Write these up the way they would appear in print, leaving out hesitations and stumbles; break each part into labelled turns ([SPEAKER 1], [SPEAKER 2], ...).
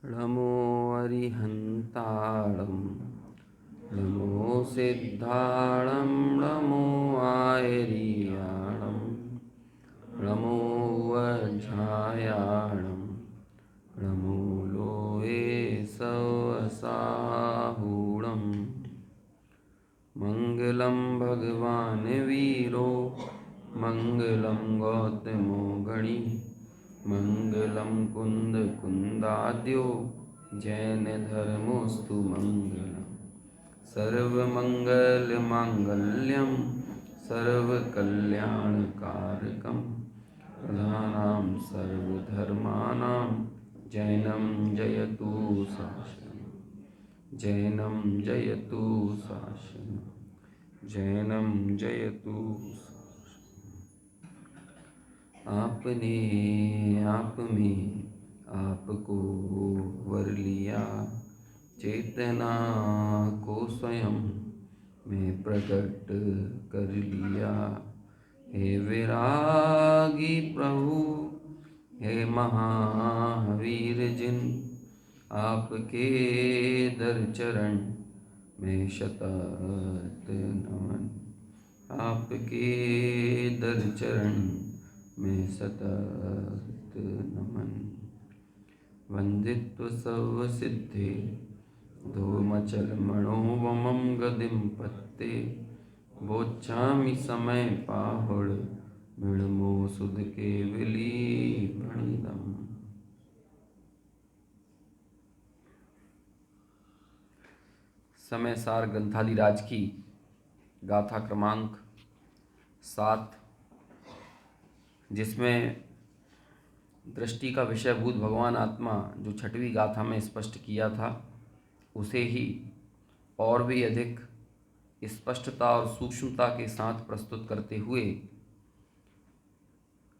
[SPEAKER 1] नमो अरिहन्ताणं नमो सिद्धाणं नमो आयर्याणं नमो वज्रायाणं नमो लोये सवसाहूणम् मङ्गलं भगवान् वीरो मङ्गलं गौतमो गणी मङ्गलं कुन्दकुन्दाद्यो जैनधर्मोऽस्तु मङ्गलम् सर्वमङ्गलमाङ्गल्यं सर्वकल्याणकारकं प्रधानं सर्वधर्माणां जैनं जयतु शासनम् जैनं जयतु शासनम् जैनं जयतु। आपने आप में आपको वर लिया, चेतना को स्वयं में प्रकट कर लिया। हे विरागी प्रभु, हे महावीर जिन आपके दर चरण में शतत नमन। आपके दर चरण में सतत नमन। वंदित्व सर्व सिद्धे धूमचल मनोवमं गदिं पत्ते बोच्छामि समय पाहुड़ मृणमो सुध केवली प्रणिदम। समय सार ग्रंथादिराज की गाथा क्रमांक 7, जिसमें दृष्टि का विषयभूत भगवान आत्मा जो 6वीं गाथा में स्पष्ट किया था, उसे ही और भी अधिक स्पष्टता और सूक्ष्मता के साथ प्रस्तुत करते हुए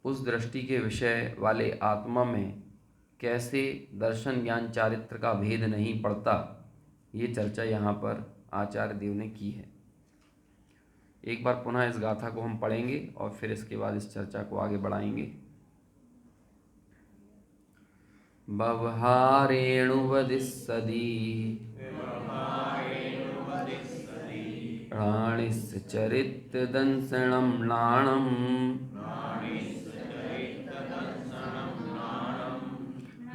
[SPEAKER 1] उस दृष्टि के विषय वाले आत्मा में कैसे दर्शन ज्ञान चारित्र का भेद नहीं पड़ता, ये चर्चा यहाँ पर आचार्य देव ने की है। एक बार पुनः इस गाथा को हम पढ़ेंगे और फिर इसके बाद इस चर्चा को आगे बढ़ाएंगे। बवहारेणुवदिस्सदी प्राणिश्चरितदंसनं नाणं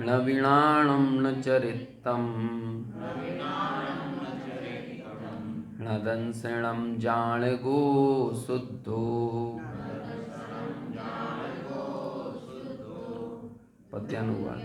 [SPEAKER 1] नवीणाणं न चरितं न दंसनं जाणगो शुद्धो। पद्यानुवाद।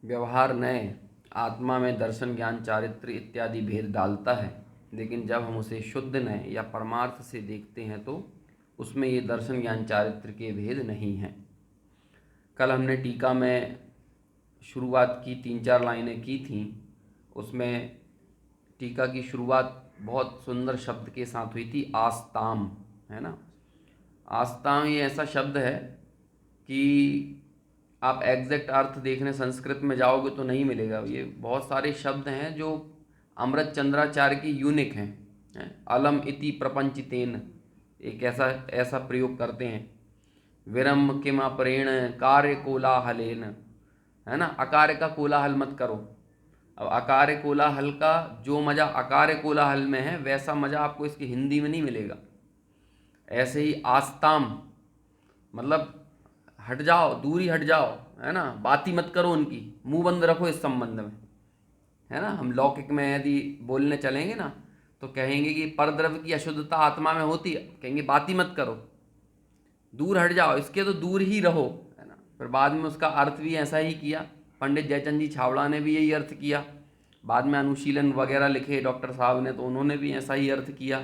[SPEAKER 1] व्यवहार नए आत्मा में दर्शन ज्ञान चारित्र इत्यादि भेद डालता है, लेकिन जब हम उसे शुद्ध नए या परमार्थ से देखते हैं तो उसमें ये दर्शन ज्ञान चारित्र के भेद नहीं हैं। कल हमने टीका में शुरुआत की 3-4 लाइनें की थीं। उसमें टीका की शुरुआत बहुत सुंदर शब्द के साथ हुई थी, आस्ताम, है ना। आस्ताम ये ऐसा शब्द है कि आप एग्जैक्ट अर्थ देखने संस्कृत में जाओगे तो नहीं मिलेगा। ये बहुत सारे शब्द हैं जो अमृत चंद्राचार्य की यूनिक हैं। अलम इति प्रपंचितेन एक ऐसा प्रयोग करते हैं। विरम किम अपरेण कार्य कोलाहलेन, है ना। अकार्य का कोलाहल मत करो। अब अकार्य कोलाहल का जो मज़ा अकार्य कोलाहल में है, वैसा मज़ा आपको इसकी हिंदी में नहीं मिलेगा। ऐसे ही आस्ताम मतलब हट जाओ, दूरी हट जाओ, है ना। बात ही मत करो उनकी, मुंह बंद रखो इस संबंध में, है ना। हम लौकिक में यदि बोलने चलेंगे ना तो कहेंगे कि परद्रव्य की अशुद्धता आत्मा में होती है, कहेंगे बात ही मत करो, दूर हट जाओ, इसके तो दूर ही रहो, है ना। फिर बाद में उसका अर्थ भी ऐसा ही किया। पंडित जयचंद जी छावड़ा ने भी यही अर्थ किया। बाद में अनुशीलन वगैरह लिखे डॉक्टर साहब ने, तो उन्होंने भी ऐसा ही अर्थ किया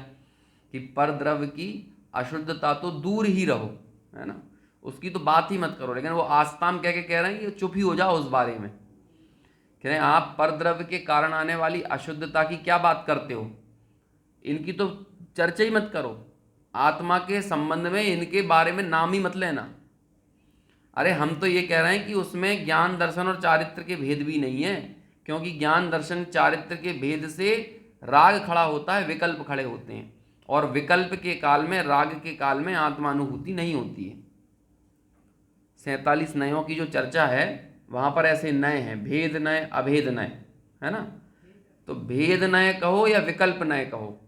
[SPEAKER 1] कि परद्रव्य की अशुद्धता तो दूर ही रहो, है ना, उसकी तो बात ही मत करो। लेकिन वो आस्ताम कह के कह रहे हैं कि चुप ही हो जाओ उस बारे में। कह रहे हैं आप परद्रव्य के कारण आने वाली अशुद्धता की क्या बात करते हो, इनकी तो चर्चा ही मत करो। आत्मा के संबंध में इनके बारे में नाम ही मत लेना। अरे हम तो ये कह रहे हैं कि उसमें ज्ञान दर्शन और चारित्र के भेद भी नहीं है, क्योंकि ज्ञान दर्शन चारित्र के भेद से राग खड़ा होता है, विकल्प खड़े होते हैं, और विकल्प के काल में, राग के काल में आत्मानुभूति नहीं होती है। 47 नयों की जो चर्चा है वहाँ पर ऐसे नय हैं, भेद नय, अभेद नय, है ना। तो भेद नय कहो या विकल्प नय कहो,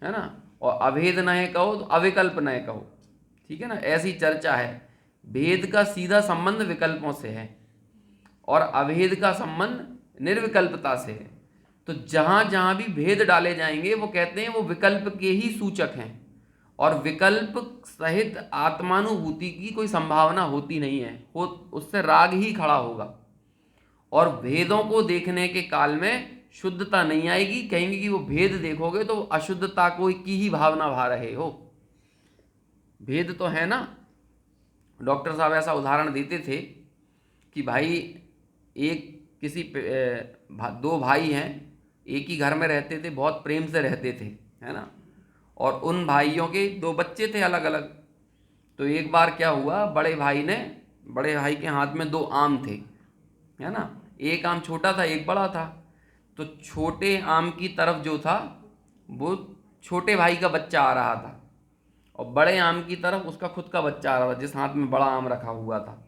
[SPEAKER 1] है ना, और अभेद नय कहो तो अविकल्प नय कहो, ठीक है ना, ऐसी चर्चा है। भेद का सीधा संबंध विकल्पों से है और अभेद का संबंध निर्विकल्पता से है। तो जहाँ जहाँ भी भेद डाले जाएंगे वो कहते हैं वो विकल्प के ही सूचक हैं, और विकल्प सहित आत्मानुभूति की कोई संभावना होती नहीं है, वो उससे राग ही खड़ा होगा। और भेदों को देखने के काल में शुद्धता नहीं आएगी, कहेंगे कि वो भेद देखोगे तो अशुद्धता को की ही भावना भा रहे हो। भेद तो है ना। डॉक्टर साहब ऐसा उदाहरण देते थे कि भाई एक किसी दो भाई हैं, एक ही घर में रहते थे, बहुत प्रेम से रहते थे, है ना, और उन भाइयों के दो बच्चे थे अलग अलग। तो एक बार क्या हुआ, बड़े भाई के हाथ में दो आम थे, है ना, एक आम छोटा था एक बड़ा था। तो छोटे आम की तरफ जो था वो छोटे भाई का बच्चा आ रहा था, और बड़े आम की तरफ उसका खुद का बच्चा आ रहा था जिस हाथ में बड़ा आम रखा हुआ था।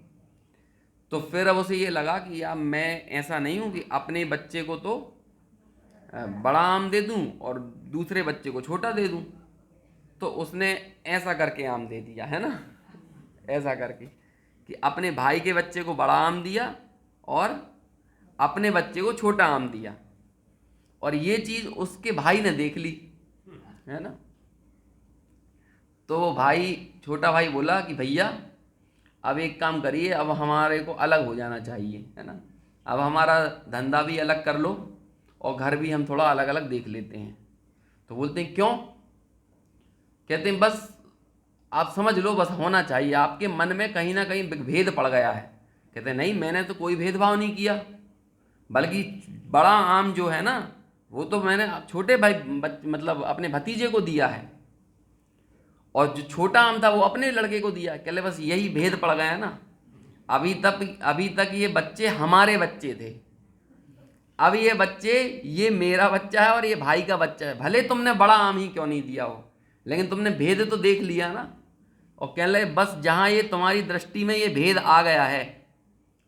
[SPEAKER 1] तो फिर अब उसे ये लगा कि यार मैं ऐसा नहीं हूँ कि अपने बच्चे को तो बड़ा आम दे दूँ और दूसरे बच्चे को छोटा दे दूँ। तो उसने ऐसा करके आम दे दिया, है ना, ऐसा करके कि अपने भाई के बच्चे को बड़ा आम दिया और अपने बच्चे को छोटा आम दिया। और ये चीज़ उसके भाई ने देख ली, है ना। तो वो छोटा भाई बोला कि भैया अब एक काम करिए, अब हमारे को अलग हो जाना चाहिए, है ना, अब हमारा धंधा भी अलग कर लो और घर भी हम थोड़ा अलग अलग देख लेते हैं। तो बोलते हैं क्यों? कहते हैं बस आप समझ लो, बस होना चाहिए, आपके मन में कहीं ना कहीं भेद पड़ गया है। कहते हैं नहीं, मैंने तो कोई भेदभाव नहीं किया, बल्कि बड़ा आम जो है ना वो तो मैंने छोटे भाई मतलब अपने भतीजे को दिया है, और जो छोटा आम था वो अपने लड़के को दिया। कहले बस यही भेद पड़ गया ना। अभी तक ये बच्चे हमारे बच्चे थे, अब ये बच्चे, ये मेरा बच्चा है और ये भाई का बच्चा है। भले तुमने बड़ा आम ही क्यों नहीं दिया हो, लेकिन तुमने भेद तो देख लिया ना। और कह लगे बस जहाँ ये तुम्हारी दृष्टि में ये भेद आ गया है,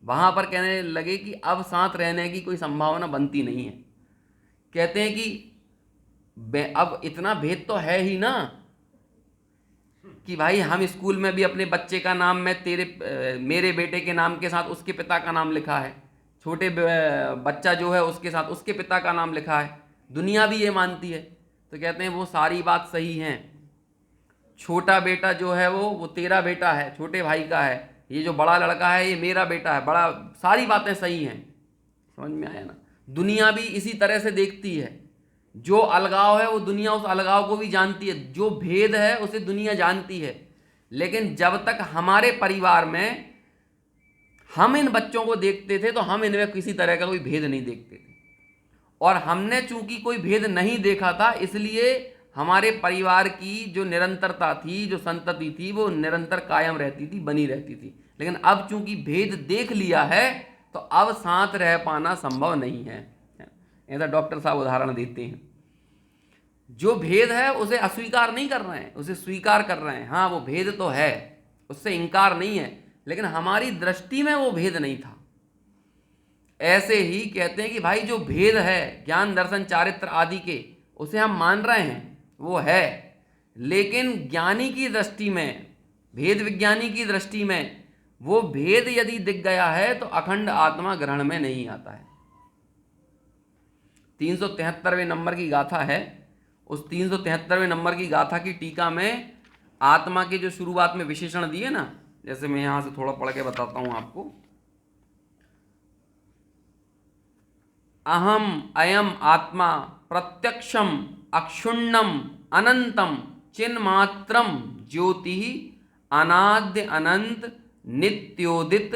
[SPEAKER 1] वहाँ पर कहने लगे कि अब साथ रहने की कोई संभावना बनती नहीं है। कहते हैं कि अब इतना भेद तो है ही ना कि भाई हम स्कूल में भी अपने बच्चे का नाम मेरे बेटे के नाम के साथ उसके पिता का नाम लिखा है, छोटे बच्चा जो है उसके साथ उसके पिता का नाम लिखा है, दुनिया भी ये मानती है। तो कहते हैं वो सारी बात सही है, छोटा बेटा जो है वो तेरा बेटा है, छोटे भाई का है, ये जो बड़ा लड़का है ये मेरा बेटा है, बड़ा, सारी बातें सही हैं। समझ में आया ना। दुनिया भी इसी तरह से देखती है, जो अलगाव है वो दुनिया उस अलगाव को भी जानती है, जो भेद है उसे दुनिया जानती है। लेकिन जब तक हमारे परिवार में हम इन बच्चों को देखते थे तो हम इनमें किसी तरह का कोई भेद नहीं देखते थे, और हमने चूंकि कोई भेद नहीं देखा था इसलिए हमारे परिवार की जो निरंतरता थी, जो संतति थी, वो निरंतर कायम रहती थी, बनी रहती थी। लेकिन अब चूंकि भेद देख लिया है तो अब साथ रह पाना संभव नहीं है। ऐसा डॉक्टर साहब उदाहरण देते हैं। जो भेद है उसे अस्वीकार नहीं कर रहे हैं, उसे स्वीकार कर रहे हैं। हाँ वो भेद तो है, उससे इनकार नहीं है, लेकिन हमारी दृष्टि में वो भेद नहीं था। ऐसे ही कहते हैं कि भाई जो भेद है ज्ञान दर्शन चारित्र आदि के, उसे हम मान रहे हैं वो है, लेकिन ज्ञानी की दृष्टि में, भेद विज्ञानी की दृष्टि में वो भेद यदि दिख गया है तो अखंड आत्मा ग्रहण में नहीं आता है। 373वें नंबर की गाथा है, उस 373वें नंबर की गाथा की टीका में आत्मा के जो शुरुआत में विशेषण दिए ना, जैसे मैं यहां से थोड़ा पढ़ के बताता हूं आपको। अहम अयम आत्मा प्रत्यक्षम अक्षुण्णम अनंतम चिन्मात्रम ज्योति अनाद्य अनंत नित्योदित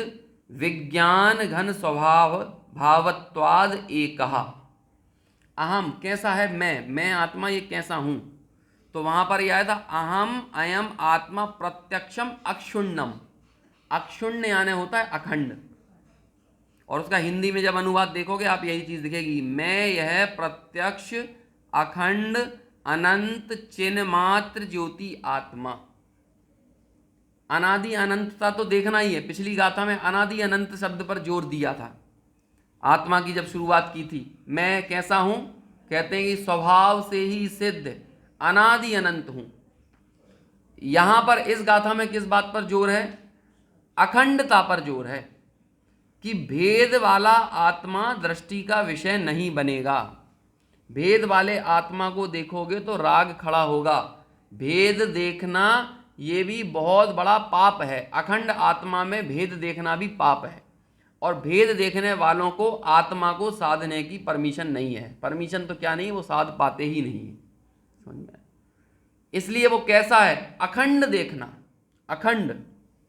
[SPEAKER 1] विज्ञान घन स्वभाव भावत्वाद एकः। अहम कैसा है, मैं आत्मा ये कैसा हूँ, तो वहां पर यह आया था अहम अयम आत्मा प्रत्यक्षम अक्षुण्णम। अक्षुण्ण यानी होता है अखंड, और उसका हिंदी में जब अनुवाद देखोगे आप यही चीज दिखेगी, मैं यह प्रत्यक्ष अखंड अनंत चिन्ह मात्र ज्योति आत्मा। अनादि अनंतता तो देखना ही है, पिछली गाथा में अनादि अनंत शब्द पर जोर दिया था आत्मा की जब शुरुआत की थी। मैं कैसा हूं, कहते हैं कि स्वभाव से ही सिद्ध अनादि अनंत हूं। यहां पर इस गाथा में किस बात पर जोर है, अखंडता पर जोर है, कि भेद वाला आत्मा दृष्टि का विषय नहीं बनेगा। भेद वाले आत्मा को देखोगे तो राग खड़ा होगा। भेद देखना ये भी बहुत बड़ा पाप है, अखंड आत्मा में भेद देखना भी पाप है, और भेद देखने वालों को आत्मा को साधने की परमिशन नहीं है। परमिशन तो क्या नहीं, वो साध पाते ही नहीं है, समझ में। इसलिए वो कैसा है, अखंड देखना, अखंड,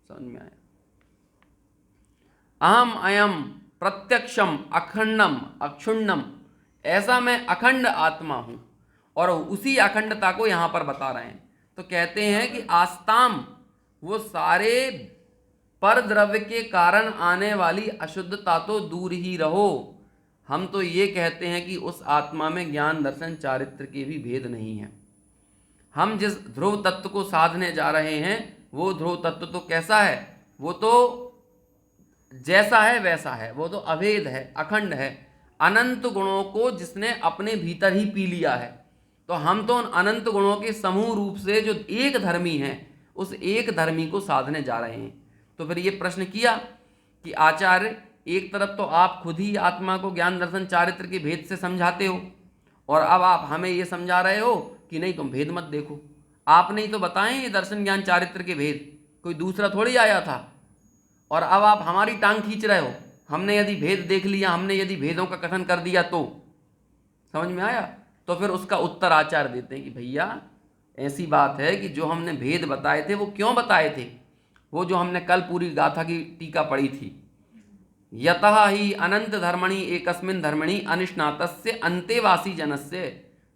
[SPEAKER 1] समझ में आया। अहम अयम प्रत्यक्षम अखंडम अक्षुण्णम, ऐसा मैं अखंड आत्मा हूं, और उसी अखंडता को यहां पर बता रहे हैं। तो कहते हैं कि आस्ताम, वो सारे पर द्रव्य के कारण आने वाली अशुद्धता तो दूर ही रहो। हम तो ये कहते हैं कि उस आत्मा में ज्ञान दर्शन चारित्र के भी भेद नहीं है। हम जिस ध्रुव तत्व को साधने जा रहे हैं वो ध्रुव तत्व तो कैसा है, वो तो जैसा है वैसा है, वो तो अभेद है, अखंड है, अनंत गुणों को जिसने अपने भीतर ही पी लिया है। तो हम तो उन अनंत गुणों के समूह रूप से जो एक धर्मी हैं, उस एक धर्मी को साधने जा रहे हैं। तो फिर ये प्रश्न किया कि आचार्य, एक तरफ तो आप खुद ही आत्मा को ज्ञान दर्शन चारित्र के भेद से समझाते हो, और अब आप हमें ये समझा रहे हो कि नहीं तुम भेद मत देखो। आपने ही तो बताएं ये दर्शन ज्ञान चारित्र के भेद, कोई दूसरा थोड़ी आया था, और अब आप हमारी टांग खींच रहे हो। हमने यदि भेद देख लिया, हमने यदि भेदों का कथन कर दिया तो, समझ में आया। तो फिर उसका उत्तर आचार्य देते हैं कि भैया ऐसी बात है कि जो हमने भेद बताए थे वो क्यों बताए थे, वो जो हमने कल पूरी गाथा की टीका पढ़ी थी, यतः ही अनंत धर्मणि एकस्मिन् धर्मणि अनिष्णातस्य अंतेवासी जनस्य।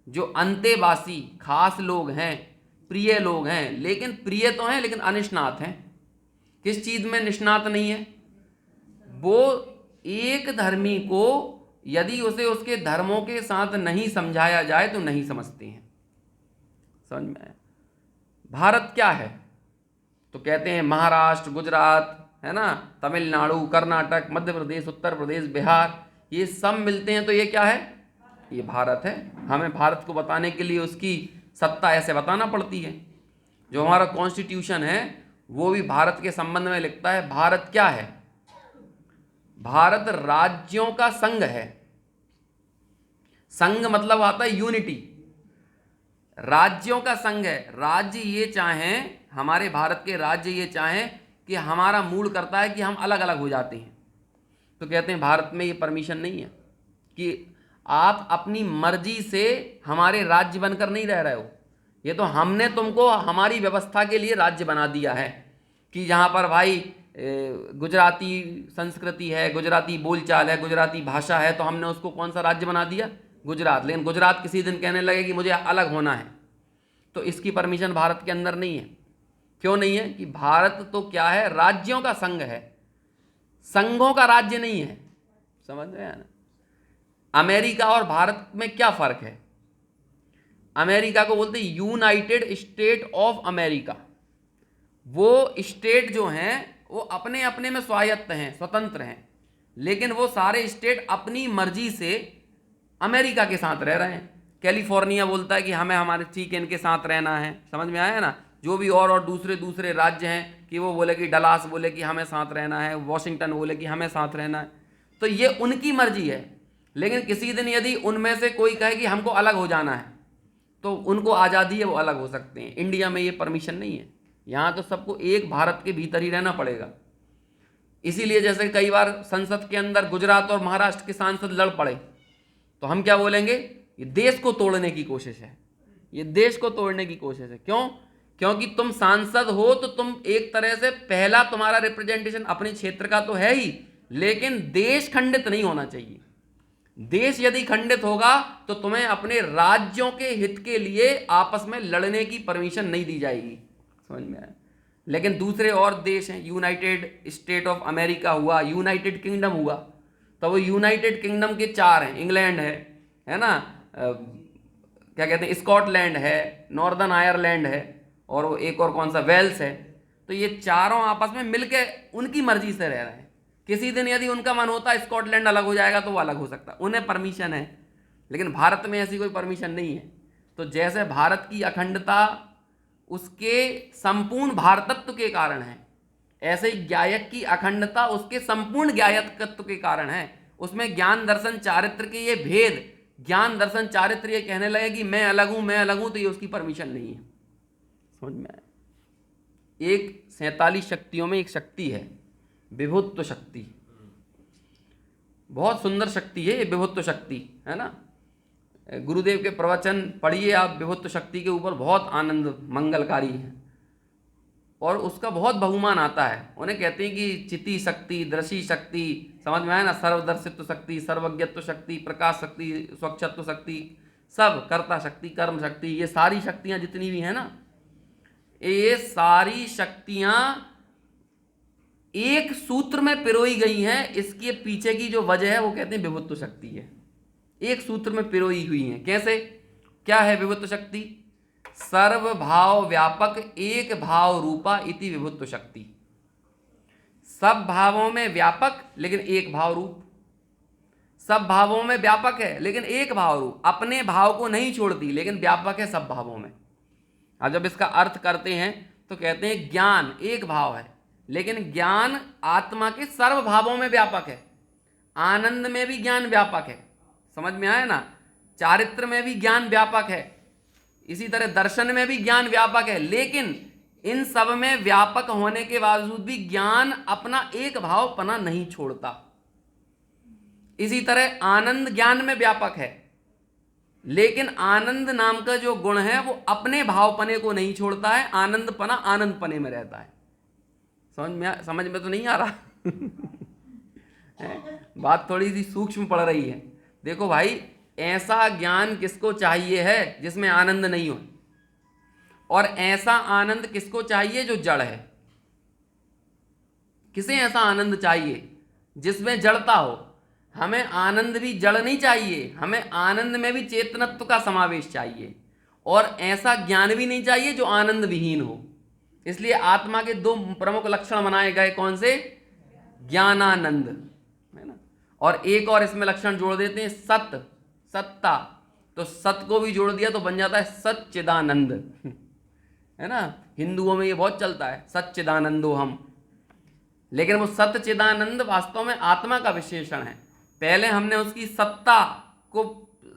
[SPEAKER 1] जो अंतेवासी खास लोग हैं, प्रिय लोग हैं, लेकिन प्रिय तो हैं लेकिन अनिष्णात हैं। किस चीज में निष्णात नहीं है, वो एक धर्मी को यदि उसे उसके धर्मों के साथ नहीं समझाया जाए तो नहीं समझते हैं, समझ में आया। भारत क्या है, तो कहते हैं महाराष्ट्र, गुजरात, है ना, तमिलनाडु, कर्नाटक, मध्य प्रदेश, उत्तर प्रदेश, बिहार, ये सब मिलते हैं तो ये क्या है, ये भारत है। हमें भारत को बताने के लिए उसकी सत्ता ऐसे बताना पड़ती है। जो हमारा कॉन्स्टिट्यूशन है वो भी भारत के संबंध में लिखता है। भारत क्या है, भारत राज्यों का संघ है। संघ मतलब आता है यूनिटी, राज्यों का संघ है। राज्य ये चाहें, हमारे भारत के राज्य ये चाहें कि हमारा मूड करता है कि हम अलग अलग हो जाते हैं, तो कहते हैं भारत में ये परमिशन नहीं है कि आप अपनी मर्जी से हमारे राज्य बनकर नहीं रह रहे हो। ये तो हमने तुमको हमारी व्यवस्था के लिए राज्य बना दिया है कि यहाँ पर भाई गुजराती संस्कृति है, गुजराती बोलचाल है, गुजराती भाषा है, तो हमने उसको कौन सा राज्य बना दिया, गुजरात। लेकिन गुजरात किसी दिन कहने लगे कि मुझे अलग होना है, तो इसकी परमिशन भारत के अंदर नहीं है। क्यों नहीं है, कि भारत तो क्या है, राज्यों का संघ है, संघों का राज्य नहीं है, समझ में आया ना। अमेरिका और भारत में क्या फर्क है, अमेरिका को बोलते हैं यूनाइटेड स्टेट ऑफ अमेरिका। वो स्टेट जो हैं वो अपने अपने में स्वायत्त हैं, स्वतंत्र हैं, लेकिन वो सारे स्टेट अपनी मर्जी से अमेरिका के साथ रह रहे हैं। कैलिफोर्निया बोलता है कि हमें हमारे ठीक इनके साथ रहना है, समझ में आया ना। जो भी और दूसरे दूसरे राज्य हैं कि वो बोले कि डलास बोले कि हमें साथ रहना है, वॉशिंगटन बोले कि हमें साथ रहना है, तो ये उनकी मर्जी है। लेकिन किसी दिन यदि उनमें से कोई कहे कि हमको अलग हो जाना है तो उनको आज़ादी है, वो अलग हो सकते हैं। इंडिया में ये परमिशन नहीं है, यहाँ तो सबको एक भारत के भीतर ही रहना पड़ेगा। इसीलिए जैसे कई बार संसद के अंदर गुजरात और महाराष्ट्र के सांसद लड़ पड़े तो हम क्या बोलेंगे, ये देश को तोड़ने की कोशिश है, ये देश को तोड़ने की कोशिश है। क्यों, क्योंकि तुम सांसद हो तो तुम एक तरह से पहला तुम्हारा रिप्रेजेंटेशन अपने क्षेत्र का तो है ही, लेकिन देश खंडित नहीं होना चाहिए। देश यदि खंडित होगा तो तुम्हें अपने राज्यों के हित के लिए आपस में लड़ने की परमिशन नहीं दी जाएगी। समझ में आया? लेकिन दूसरे और देश हैं, यूनाइटेड स्टेट ऑफ अमेरिका हुआ, यूनाइटेड किंगडम हुआ, तो वो यूनाइटेड किंगडम के चार हैं, इंग्लैंड है ना, क्या कहते हैं, स्कॉटलैंड है, नॉर्दर्न आयरलैंड है, और वो एक और कौन सा, वेल्स है। तो ये चारों आपस में मिलके उनकी मर्जी से रह रहे हैं। किसी दिन यदि उनका मन होता है स्कॉटलैंड अलग हो जाएगा तो वो अलग हो सकता है, उन्हें परमिशन है। लेकिन भारत में ऐसी कोई परमिशन नहीं है। तो जैसे भारत की अखंडता उसके संपूर्ण भारतत्व के कारण है, ऐसे ही गायक की अखंडता उसके संपूर्ण गायकत्व के कारण है। उसमें ज्ञान दर्शन चारित्र के ये भेद, ज्ञान दर्शन चारित्र ये कहने लगे कि मैं अलग हूं, तो ये उसकी परमिशन नहीं है। समझ में आया? एक 47 शक्तियों में एक शक्ति है विभुत्व शक्ति, बहुत सुंदर शक्ति है ये विभुत्व शक्ति, है ना। गुरुदेव के प्रवचन पढ़िए आप विभुत्व शक्ति के ऊपर, बहुत आनंद मंगलकारी है, और उसका बहुत बहुमान आता है। उन्हें कहते हैं कि चिति शक्ति, दृषि शक्ति, समझ में आया ना, सर्वदर्शित्व शक्ति, सर्वज्ञत्व शक्ति, प्रकाश शक्ति, स्वच्छत्व शक्ति, सब, कर्ता शक्ति, कर्म शक्ति, ये सारी शक्तियां जितनी भी हैं ना, ये सारी शक्तियां एक सूत्र में पिरोई गई हैं। इसके पीछे की जो वजह है वो कहते हैं विभुत्व शक्ति है, एक सूत्र में पिरोई हुई हैं। कैसे, क्या है विभुत्व शक्ति? सर्व भाव व्यापक एक भाव रूपा इति विभुत्व शक्ति। सब भावों में व्यापक लेकिन एक भाव रूप, सब भावों में व्यापक है लेकिन एक भाव रूप, अपने भाव को नहीं छोड़ती लेकिन व्यापक है सब भावों में। अब जब इसका अर्थ करते हैं तो कहते हैं ज्ञान एक भाव है लेकिन ज्ञान आत्मा के सर्व भावों में व्यापक है। आनंद में भी ज्ञान व्यापक है, समझ में आया ना, चारित्र में भी ज्ञान व्यापक है, इसी तरह दर्शन में भी ज्ञान व्यापक है। लेकिन इन सब में व्यापक होने के बावजूद भी ज्ञान अपना एक भावपना नहीं छोड़ता। इसी तरह आनंद ज्ञान में व्यापक है लेकिन आनंद नाम का जो गुण है वो अपने भावपने को नहीं छोड़ता है, आनंदपना आनंदपने में रहता है। समझ में तो नहीं आ रहा? बात थोड़ी सी सूक्ष्म पड़ रही है। देखो भाई, ऐसा ज्ञान किसको चाहिए है जिसमें आनंद नहीं हो, और ऐसा आनंद किसको चाहिए जो जड़ है? किसे ऐसा आनंद चाहिए जिसमें जड़ता हो? हमें आनंद भी जड़ नहीं चाहिए, हमें आनंद में भी चेतनत्व का समावेश चाहिए, और ऐसा ज्ञान भी नहीं चाहिए जो आनंद विहीन हो। इसलिए आत्मा के दो प्रमुख लक्षण बनाए गए, कौन से? ज्ञानानंद, है ना, और एक और इसमें लक्षण जोड़ देते हैं सत, सत्ता। तो सत को भी जोड़ दिया तो बन जाता है सच्चिदानंद, है ना। हिंदुओं में ये बहुत चलता है सच्चिदानंदो हम, लेकिन वो सच्चिदानंद वास्तव में आत्मा का विशेषण है। पहले हमने उसकी सत्ता को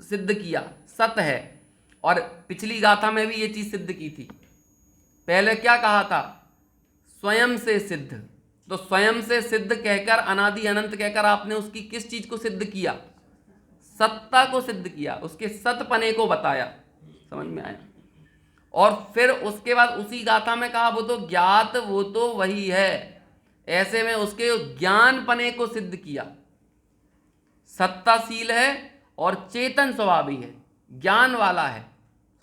[SPEAKER 1] सिद्ध किया, सत है, और पिछली गाथा में भी ये चीज सिद्ध की थी। पहले क्या कहा था? स्वयं से सिद्ध। तो स्वयं से सिद्ध कहकर, अनादि अनंत कहकर आपने उसकी किस चीज को सिद्ध किया? सत्ता को सिद्ध किया, उसके सतपने को बताया। समझ में आया? और फिर उसके बाद उसी गाथा में कहा वो तो ज्ञात, वो तो वही है। ऐसे में उसके ज्ञानपने को सिद्ध किया। सत्ताशील है और चेतन स्वभावी है, ज्ञान वाला है।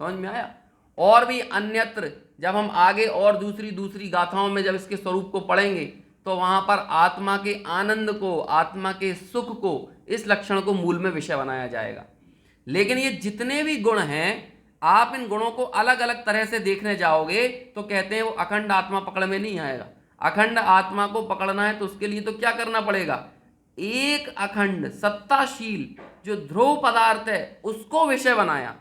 [SPEAKER 1] समझ में आया? और भी अन्यत्र जब हम आगे और दूसरी गाथाओं में जब इसके स्वरूप को पढ़ेंगे तो वहां पर आत्मा के आनंद को, आत्मा के सुख को, इस लक्षण को मूल में विषय बनाया जाएगा। लेकिन ये जितने भी गुण हैं, आप इन गुणों को अलग अलग तरह से देखने जाओगे तो कहते हैं वो अखंड आत्मा पकड़ में नहीं आएगा। अखंड आत्मा को पकड़ना है तो उसके लिए तो क्या करना पड़ेगा? एक अखंड सत्ताशील जो ध्रुव पदार्थ है उसको विषय बनाया,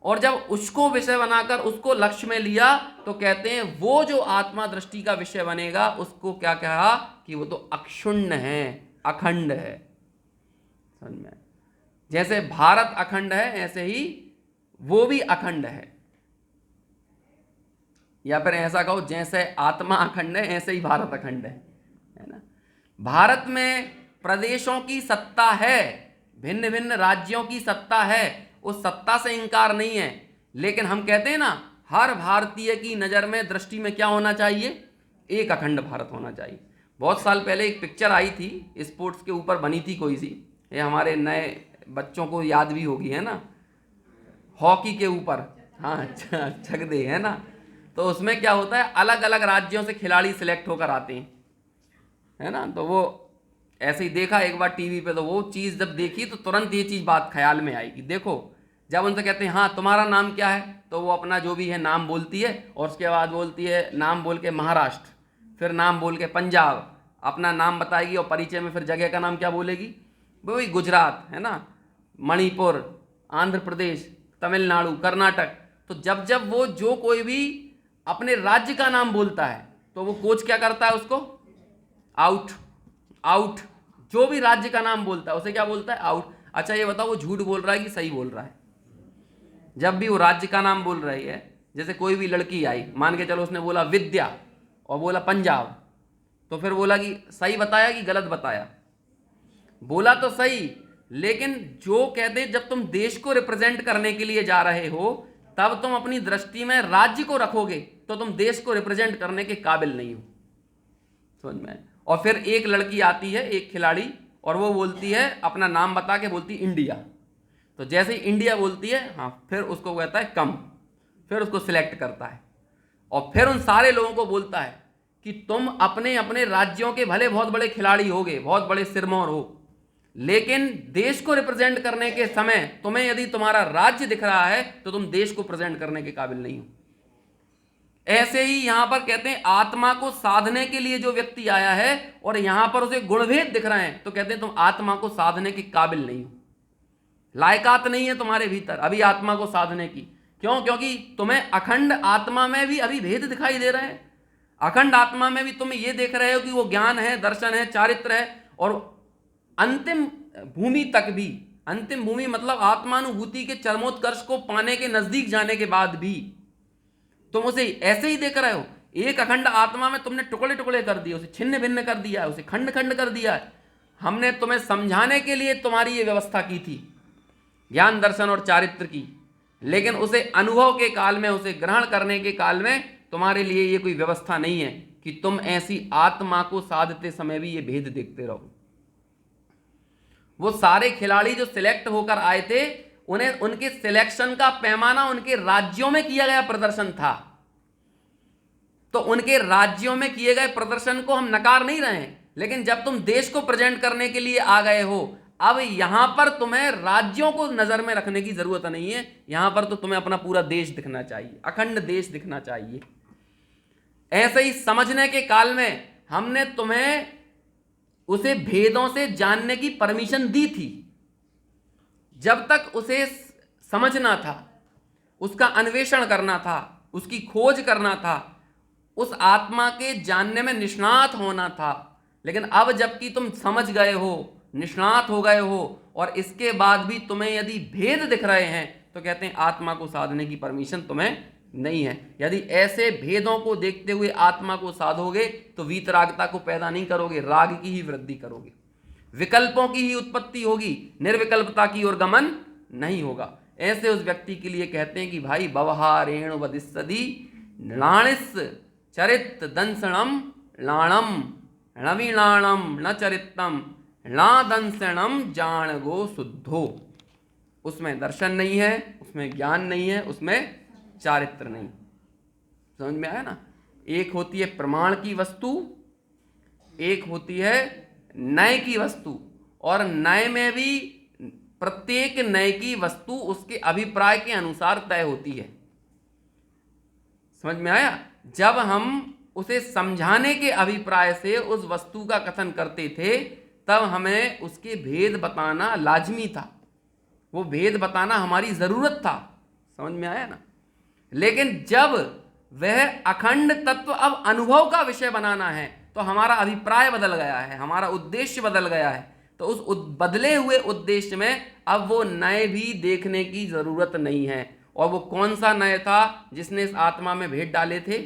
[SPEAKER 1] और जब उसको विषय बनाकर उसको लक्ष्य में लिया तो कहते हैं वो जो आत्मा दृष्टि का विषय बनेगा उसको क्या कहा कि वो तो अक्षुण्ण है, अखंड है। समझ में? जैसे भारत अखंड है ऐसे ही वो भी अखंड है, या फिर ऐसा कहो जैसे आत्मा अखंड है ऐसे ही भारत अखंड है ना। भारत में प्रदेशों की सत्ता है, भिन्न भिन्न राज्यों की सत्ता है, उस सत्ता से इनकार नहीं है। लेकिन हम कहते हैं ना, हर भारतीय की नज़र में, दृष्टि में क्या होना चाहिए? एक अखंड भारत होना चाहिए। बहुत साल पहले एक पिक्चर आई थी, स्पोर्ट्स के ऊपर बनी थी कोई सी, ये हमारे नए बच्चों को याद भी होगी, है ना, हॉकी के ऊपर, हाँ, छक दे, है ना। तो उसमें क्या होता है, अलग अलग राज्यों से खिलाड़ी सिलेक्ट होकर आते हैं, है ना। तो वो ऐसे ही देखा एक बार टीवी पे, तो वो चीज़ जब देखी तो तुरंत ये चीज़ बात ख्याल में आएगी। देखो, जब उनसे कहते हैं हाँ तुम्हारा नाम क्या है, तो वो अपना जो भी है नाम बोलती है, और उसके बाद बोलती है नाम बोल के महाराष्ट्र, फिर नाम बोल के पंजाब, अपना नाम बताएगी, और परिचय में फिर जगह का नाम क्या बोलेगी, वही गुजरात, है ना, मणिपुर, आंध्र प्रदेश, तमिलनाडु, कर्नाटक। तो जब जब वो जो कोई भी अपने राज्य का नाम बोलता है तो वो कोच क्या करता है, उसको आउट, आउट। जो भी राज्य का नाम बोलता है उसे क्या बोलता है, आउट। अच्छा ये बताओ वो झूठ बोल रहा है कि सही बोल रहा है? जब भी वो राज्य का नाम बोल रही है, जैसे कोई भी लड़की आई, मान के चलो उसने बोला विद्या और बोला पंजाब, तो फिर बोला कि सही बताया कि गलत बताया? बोला तो सही, लेकिन जो कहते जब तुम देश को रिप्रेजेंट करने के लिए जा रहे हो, तब तुम अपनी दृष्टि में राज्य को रखोगे तो तुम देश को रिप्रेजेंट करने के काबिल नहीं हो, समझ में। और फिर एक लड़की आती है, एक खिलाड़ी, और वो बोलती है अपना नाम बता के बोलती इंडिया, तो जैसे ही इंडिया बोलती है, हाँ, फिर उसको कहता है कम, फिर उसको सिलेक्ट करता है, और फिर उन सारे लोगों को बोलता है कि तुम अपने अपने राज्यों के भले बहुत बड़े खिलाड़ी होगे, बहुत बड़े सिरमौर हो, लेकिन देश को रिप्रेजेंट करने के समय तुम्हें यदि तुम्हारा राज्य दिख रहा है तो तुम देश को प्रेजेंट करने के काबिल नहीं हो। ऐसे ही यहां पर कहते हैं आत्मा को साधने के लिए जो व्यक्ति आया है और यहां पर उसे गुणभेद दिख रहे हैं, तो कहते हैं तुम आत्मा को साधने के काबिल नहीं हो, लायकात नहीं है तुम्हारे भीतर अभी आत्मा को साधने की। क्यों? क्योंकि तुम्हें अखंड आत्मा में भी अभी भेद दिखाई दे रहे हैं। अखंड आत्मा में भी तुम ये देख रहे हो कि वो ज्ञान है, दर्शन है, चारित्र है, और अंतिम भूमि तक भी, अंतिम भूमि मतलब आत्मानुभूति के चरमोत्कर्ष को पाने के नजदीक जाने के बाद भी तुम उसे ऐसे ही देख रहे हो। एक अखंड आत्मा में तुमने टुकड़े टुकड़े कर दिए, उसे छिन्न भिन्न कर दिया है, उसे खंड खंड कर दिया है। हमने तुम्हें समझाने के लिए तुम्हारी ये व्यवस्था की थी ज्ञान, दर्शन और चारित्र की, लेकिन उसे अनुभव के काल में, उसे ग्रहण करने के काल में तुम्हारे लिए ये कोई व्यवस्था नहीं है कि तुम ऐसी आत्मा को साधते समय भी ये भेद देखते रहो। वो सारे खिलाड़ी जो सिलेक्ट होकर आए थे, उन्हें उनके सिलेक्शन का पैमाना उनके राज्यों में किया गया प्रदर्शन था, तो उनके राज्यों में किए गए प्रदर्शन को हम नकार नहीं रहे हैं, लेकिन जब तुम देश को प्रेजेंट करने के लिए आ गए हो, अब यहां पर तुम्हें राज्यों को नजर में रखने की जरूरत नहीं है, यहां पर तो तुम्हें अपना पूरा देश दिखना चाहिए, अखंड देश दिखना चाहिए। ऐसे ही समझने के काल में हमने तुम्हें उसे भेदों से जानने की परमिशन दी थी। जब तक उसे समझना था, उसका अन्वेषण करना था, उसकी खोज करना था, उस आत्मा के जानने में निष्णात होना था। लेकिन अब जबकि तुम समझ गए हो, निष्णात हो गए हो, और इसके बाद भी तुम्हें यदि भेद दिख रहे हैं, तो कहते हैं आत्मा को साधने की परमिशन तुम्हें नहीं है। यदि ऐसे भेदों को देखते हुए आत्मा को साधोगे तो वीतरागता को पैदा नहीं करोगे, राग की ही वृद्धि करोगे, विकल्पों की ही उत्पत्ति होगी, निर्विकल्पता की ओर गमन नहीं होगा। ऐसे उस व्यक्ति के लिए कहते हैं कि भाई व्यवहारेण वदिस्सदी लाणिस चरित दंसणम लाणम णविणाणम न चरितम ला दंसणम जाणगो शुद्धो। उसमें दर्शन नहीं है, उसमें ज्ञान नहीं है, उसमें चारित्र नहीं। समझ में आया ना? एक होती है प्रमाण की वस्तु, एक होती है नय की वस्तु, और नय में भी प्रत्येक नय की वस्तु उसके अभिप्राय के अनुसार तय होती है। समझ में आया? जब हम उसे समझाने के अभिप्राय से उस वस्तु का कथन करते थे, तब हमें उसके भेद बताना लाजमी था, वो भेद बताना हमारी जरूरत था। समझ में आया ना? लेकिन जब वह अखंड तत्व अब अनुभव का विषय बनाना है, तो हमारा अभिप्राय बदल गया है, हमारा उद्देश्य बदल गया है। तो उस बदले हुए उद्देश्य में अब वो नए भी देखने की जरूरत नहीं है। और वो कौन सा नए था जिसने इस आत्मा में भेद डाले थे?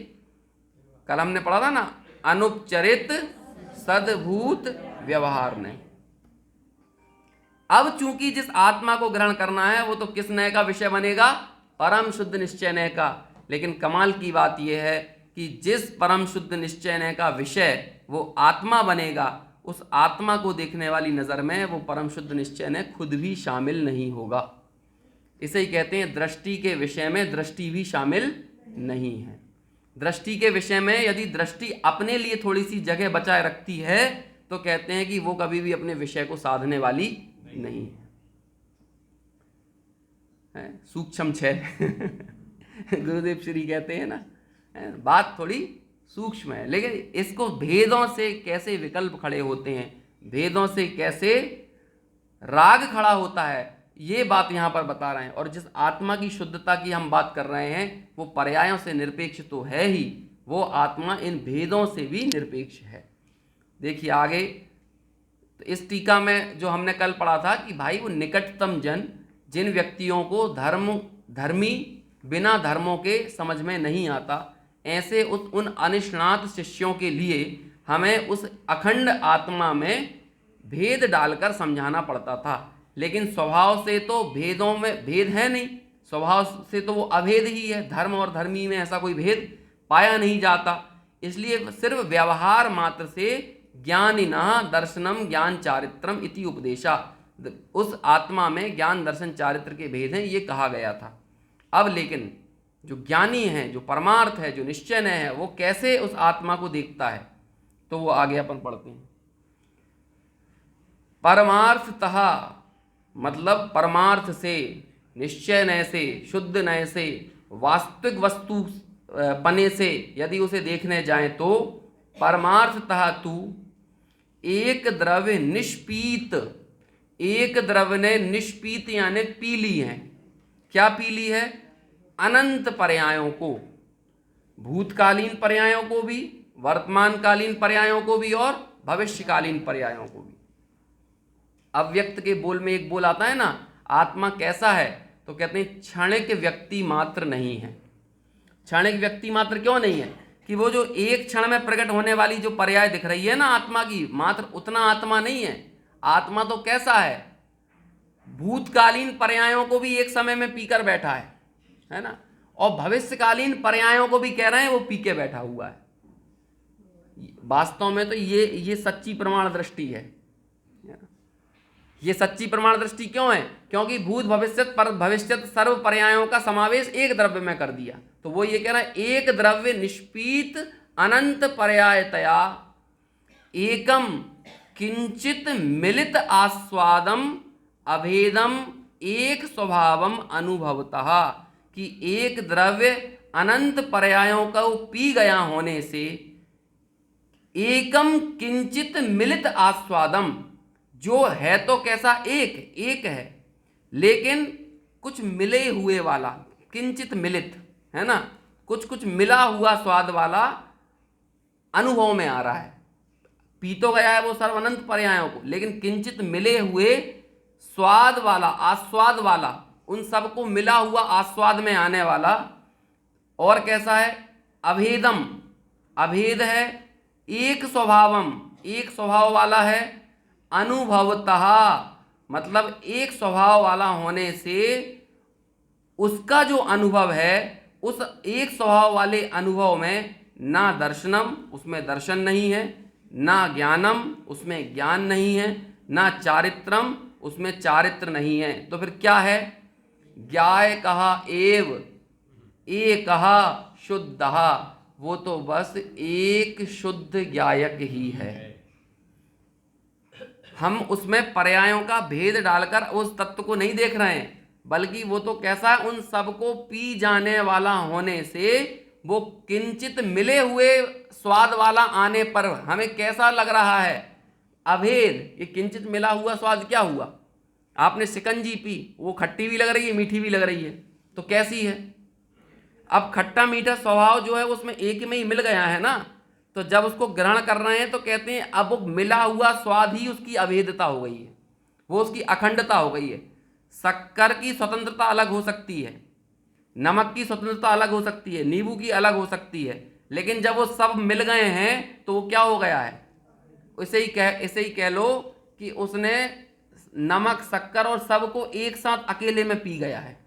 [SPEAKER 1] कल हमने पढ़ा था ना, अनुपचरित सद्भूत व्यवहार नहीं। अब चूंकि जिस आत्मा को ग्रहण करना है वो तो किस नय का विषय बनेगा? परम शुद्ध निश्चय नय का। लेकिन कमाल की बात यह है कि जिस परम शुद्ध निश्चय नय का विषय वो आत्मा बनेगा, उस आत्मा को देखने वाली नज़र में वो परम शुद्ध निश्चय ने खुद भी शामिल नहीं होगा। इसे ही कहते हैं दृष्टि के विषय में दृष्टि भी शामिल नहीं है। दृष्टि के विषय में यदि दृष्टि अपने लिए थोड़ी सी जगह बचाए रखती है तो कहते हैं कि वो कभी भी अपने विषय को साधने वाली नहीं है। सूक्ष्म छह गुरुदेव श्री कहते हैं ना, बात थोड़ी सूक्ष्म है, लेकिन इसको भेदों से कैसे विकल्प खड़े होते हैं, भेदों से कैसे राग खड़ा होता है, ये बात यहाँ पर बता रहे हैं। और जिस आत्मा की शुद्धता की हम बात कर रहे हैं वो पर्यायों से निरपेक्ष तो है ही, वो आत्मा इन भेदों से भी निरपेक्ष है। देखिए आगे, तो इस टीका में जो हमने कल पढ़ा था कि भाई वो निकटतम जन, जिन व्यक्तियों को धर्मी बिना धर्मों के समझ में नहीं आता, ऐसे उन अनिष्णात शिष्यों के लिए हमें उस अखंड आत्मा में भेद डालकर समझाना पड़ता था। लेकिन स्वभाव से तो भेदों में भेद है नहीं, स्वभाव से तो वो अभेद ही है, धर्म और धर्मी में ऐसा कोई भेद पाया नहीं जाता। इसलिए सिर्फ व्यवहार मात्र से ज्ञानिनः दर्शनम ज्ञान चारित्रम इति उपदेशा, उस आत्मा में ज्ञान दर्शन चारित्र के भेद हैं ये कहा गया था। अब लेकिन जो ज्ञानी है, जो परमार्थ है, जो निश्चय है, वो कैसे उस आत्मा को देखता है, तो वो आगे अपन पढ़ते हैं। परमार्थतः मतलब परमार्थ से, निश्चय नय से, शुद्ध नय से, वास्तविक वस्तु पने से यदि उसे देखने जाएं तो परमार्थतः तू एक द्रव्य निष्पीत, एक द्रव्य ने निष्पीत यानी पी ली है। क्या पी ली है? अनंत पर्यायों को, भूतकालीन पर्यायों को भी, वर्तमानकालीन पर्यायों को भी और भविष्यकालीन पर्यायों को भी। अव्यक्त के बोल में एक बोल आता है ना, आत्मा कैसा है, तो कहते हैं क्षणिक व्यक्ति मात्र नहीं है। क्षणिक व्यक्ति मात्र क्यों नहीं है? कि वो जो एक क्षण में प्रकट होने वाली जो पर्याय दिख रही है ना आत्मा की, मात्र उतना आत्मा नहीं है। आत्मा तो कैसा है, भूतकालीन पर्यायों को भी एक समय में पीकर बैठा है ना, और भविष्यकालीन पर्यायों को भी कह रहे हैं वो पी के बैठा हुआ है। वास्तव में तो ये सच्ची प्रमाण दृष्टि है। ये सच्ची प्रमाण दृष्टि क्यों है? क्योंकि भूत भविष्यत पर भविष्यत सर्व पर्यायों का समावेश एक द्रव्य में कर दिया। तो वो ये कह रहा है एक द्रव्य निष्पीत अनंत पर्यायतया एकम किंचित मिलित आस्वादम अभेदम एक स्वभावम अनुभवतः, कि एक द्रव्य अनंत पर्यायों का पी गया होने से एकम किंचित मिलित आस्वादम, जो है तो कैसा, एक है, लेकिन कुछ मिले हुए वाला, किंचित मिलित है ना, कुछ मिला हुआ स्वाद वाला अनुभव में आ रहा है। पी तो गया है वो सर्वानंत पर्यायों को, लेकिन किंचित मिले हुए स्वाद वाला, आस्वाद वाला, उन सबको मिला हुआ आस्वाद में आने वाला। और कैसा है? अभेदम, अभेद है, एक स्वभावम, एक स्वभाव वाला है, अनुभवतः मतलब एक स्वभाव वाला होने से उसका जो अनुभव है, उस एक स्वभाव वाले अनुभव में ना दर्शनम, उसमें दर्शन नहीं है, ना ज्ञानम, उसमें ज्ञान नहीं है, ना चारित्रम, उसमें चारित्र नहीं है। तो फिर क्या है? ज्ञाय कहा एव एकहा शुद्धः, वो तो बस एक शुद्ध ज्ञायक ही है। हम उसमें पर्यायों का भेद डालकर उस तत्व को नहीं देख रहे हैं, बल्कि वो तो कैसा है, उन सबको पी जाने वाला होने से वो किंचित मिले हुए स्वाद वाला आने पर हमें कैसा लग रहा है? अभेद। ये किंचित मिला हुआ स्वाद क्या हुआ? आपने शिकंजी पी, वो खट्टी भी लग रही है, मीठी भी लग रही है, तो कैसी है? अब खट्टा मीठा स्वभाव जो है उसमें एक में ही मिल गया है ना, तो जब उसको ग्रहण कर रहे हैं तो कहते हैं अब वो मिला हुआ स्वाद ही उसकी अभेदता हो गई है, वो उसकी अखंडता हो गई है। शक्कर की स्वतंत्रता अलग हो सकती है, नमक की स्वतंत्रता अलग हो सकती है, नींबू की अलग हो सकती है, लेकिन जब वो सब मिल गए हैं तो वो क्या हो गया है? इसे ही कह लो कि उसने नमक, शक्कर और सबको एक साथ अकेले में पी गया है।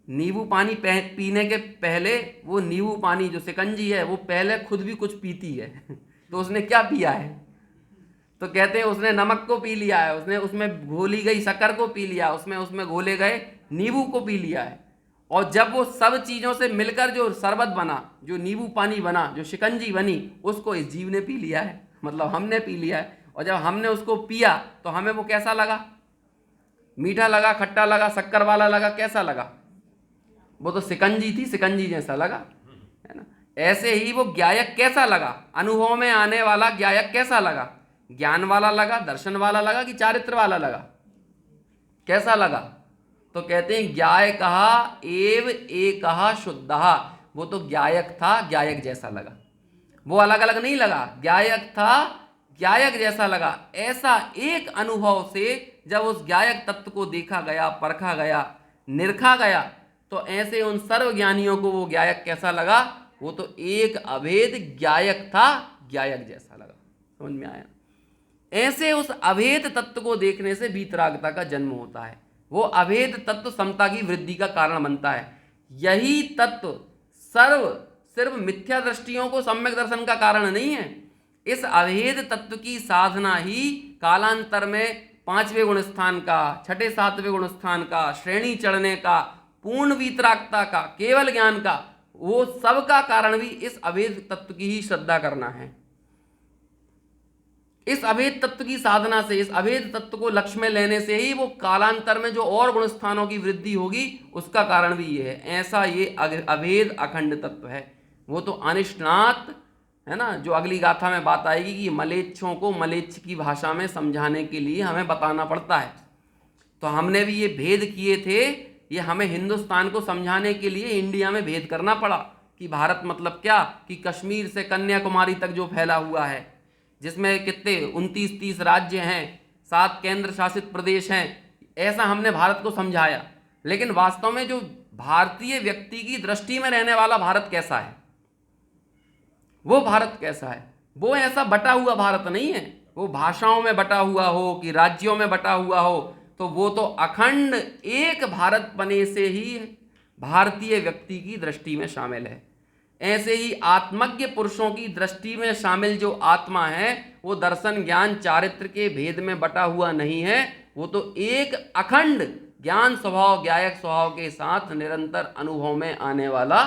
[SPEAKER 1] नींबू पानी पीने के पहले वो नींबू पानी जो शिकंजी है वो पहले खुद भी कुछ पीती है तो उसने क्या पिया है? तो कहते हैं उसने नमक को पी लिया है, उसने उसमें घोली गई शक्कर को पी लिया, उसमें घोले गए नींबू को पी लिया है। और जब वो सब चीज़ों से मिलकर जो शरबत बना, जो नींबू पानी बना, जो शिकंजी बनी, उसको इस जीव ने पी लिया है, मतलब हमने पी लिया है। और जब हमने उसको पिया तो हमें वो कैसा लगा? मीठा लगा, खट्टा लगा, शक्कर वाला लगा, कैसा लगा? वो तो शिकंजी थी, शिकंजी जैसा लगा, है ना। ऐसे ही वो ज्ञायक कैसा लगा? अनुभव में आने वाला ज्ञायक कैसा लगा? ज्ञान वाला लगा, दर्शन वाला लगा कि चारित्र वाला लगा? कैसा लगा? तो कहते हैं ज्ञाय कहा एव एकहा शुद्धहा, वो तो ज्ञायक था, ज्ञायक जैसा लगा, वो अलग अलग नहीं लगा, ज्ञायक था, ज्ञायक जैसा लगा। ऐसा एक अनुभव से जब उस ज्ञायक तत्व को देखा गया, परखा गया, निरखा गया, तो ऐसे उन सर्व ज्ञानियों को वो ज्ञायक कैसा लगा? वो तो एक अभेद ज्ञायक था, ज्ञायक जैसा लगा। समझ में आया? ऐसे उस अभेद तत्व को देखने से वीतरागता का जन्म होता है। वो अभेद तत्व समता की वृद्धि का कारण बनता है। यही तत्व सिर्फ मिथ्या दृष्टियों को सम्यक दर्शन का कारण नहीं है। इस अभेद तत्व की साधना ही कालांतर में 5वें गुण स्थान का, 6ठे 7वें गुण स्थान का, श्रेणी चढ़ने का, पूर्ण वीतरागता का, केवल ज्ञान का, वो सब का कारण भी इस अभेद तत्व की ही श्रद्धा करना है। इस अभेद तत्व की साधना से, इस अभेद तत्व को लक्ष्य में लेने से ही वो कालांतर में जो और गुण स्थानों की वृद्धि होगी, उसका कारण भी ये है। ऐसा ये अभेद अखंड तत्व है। वो तो अनिष्णात है ना, जो अगली गाथा में बात आएगी कि मलेच्छों को मलेच्छ की भाषा में समझाने के लिए हमें बताना पड़ता है। तो हमने भी ये भेद किए थे, ये हमें हिंदुस्तान को समझाने के लिए इंडिया में भेद करना पड़ा कि भारत मतलब क्या, कि कश्मीर से कन्याकुमारी तक जो फैला हुआ है, जिसमें कितने 29-30 राज्य हैं, 7 केंद्र शासित प्रदेश हैं, ऐसा हमने भारत को समझाया। लेकिन वास्तव में जो भारतीय व्यक्ति की दृष्टि में रहने वाला भारत कैसा है, वो भारत कैसा है, वो ऐसा बटा हुआ भारत नहीं है। वो भाषाओं में बटा हुआ हो कि राज्यों में बटा हुआ हो, तो वो तो अखंड एक भारत बने से ही भारतीय व्यक्ति की दृष्टि में शामिल है। ऐसे ही आत्मज्ञ पुरुषों की दृष्टि में शामिल जो आत्मा है, वो दर्शन ज्ञान चारित्र के भेद में बटा हुआ नहीं है। वो तो एक अखंड ज्ञान स्वभाव, ज्ञायक स्वभाव के साथ निरंतर अनुभव में आने वाला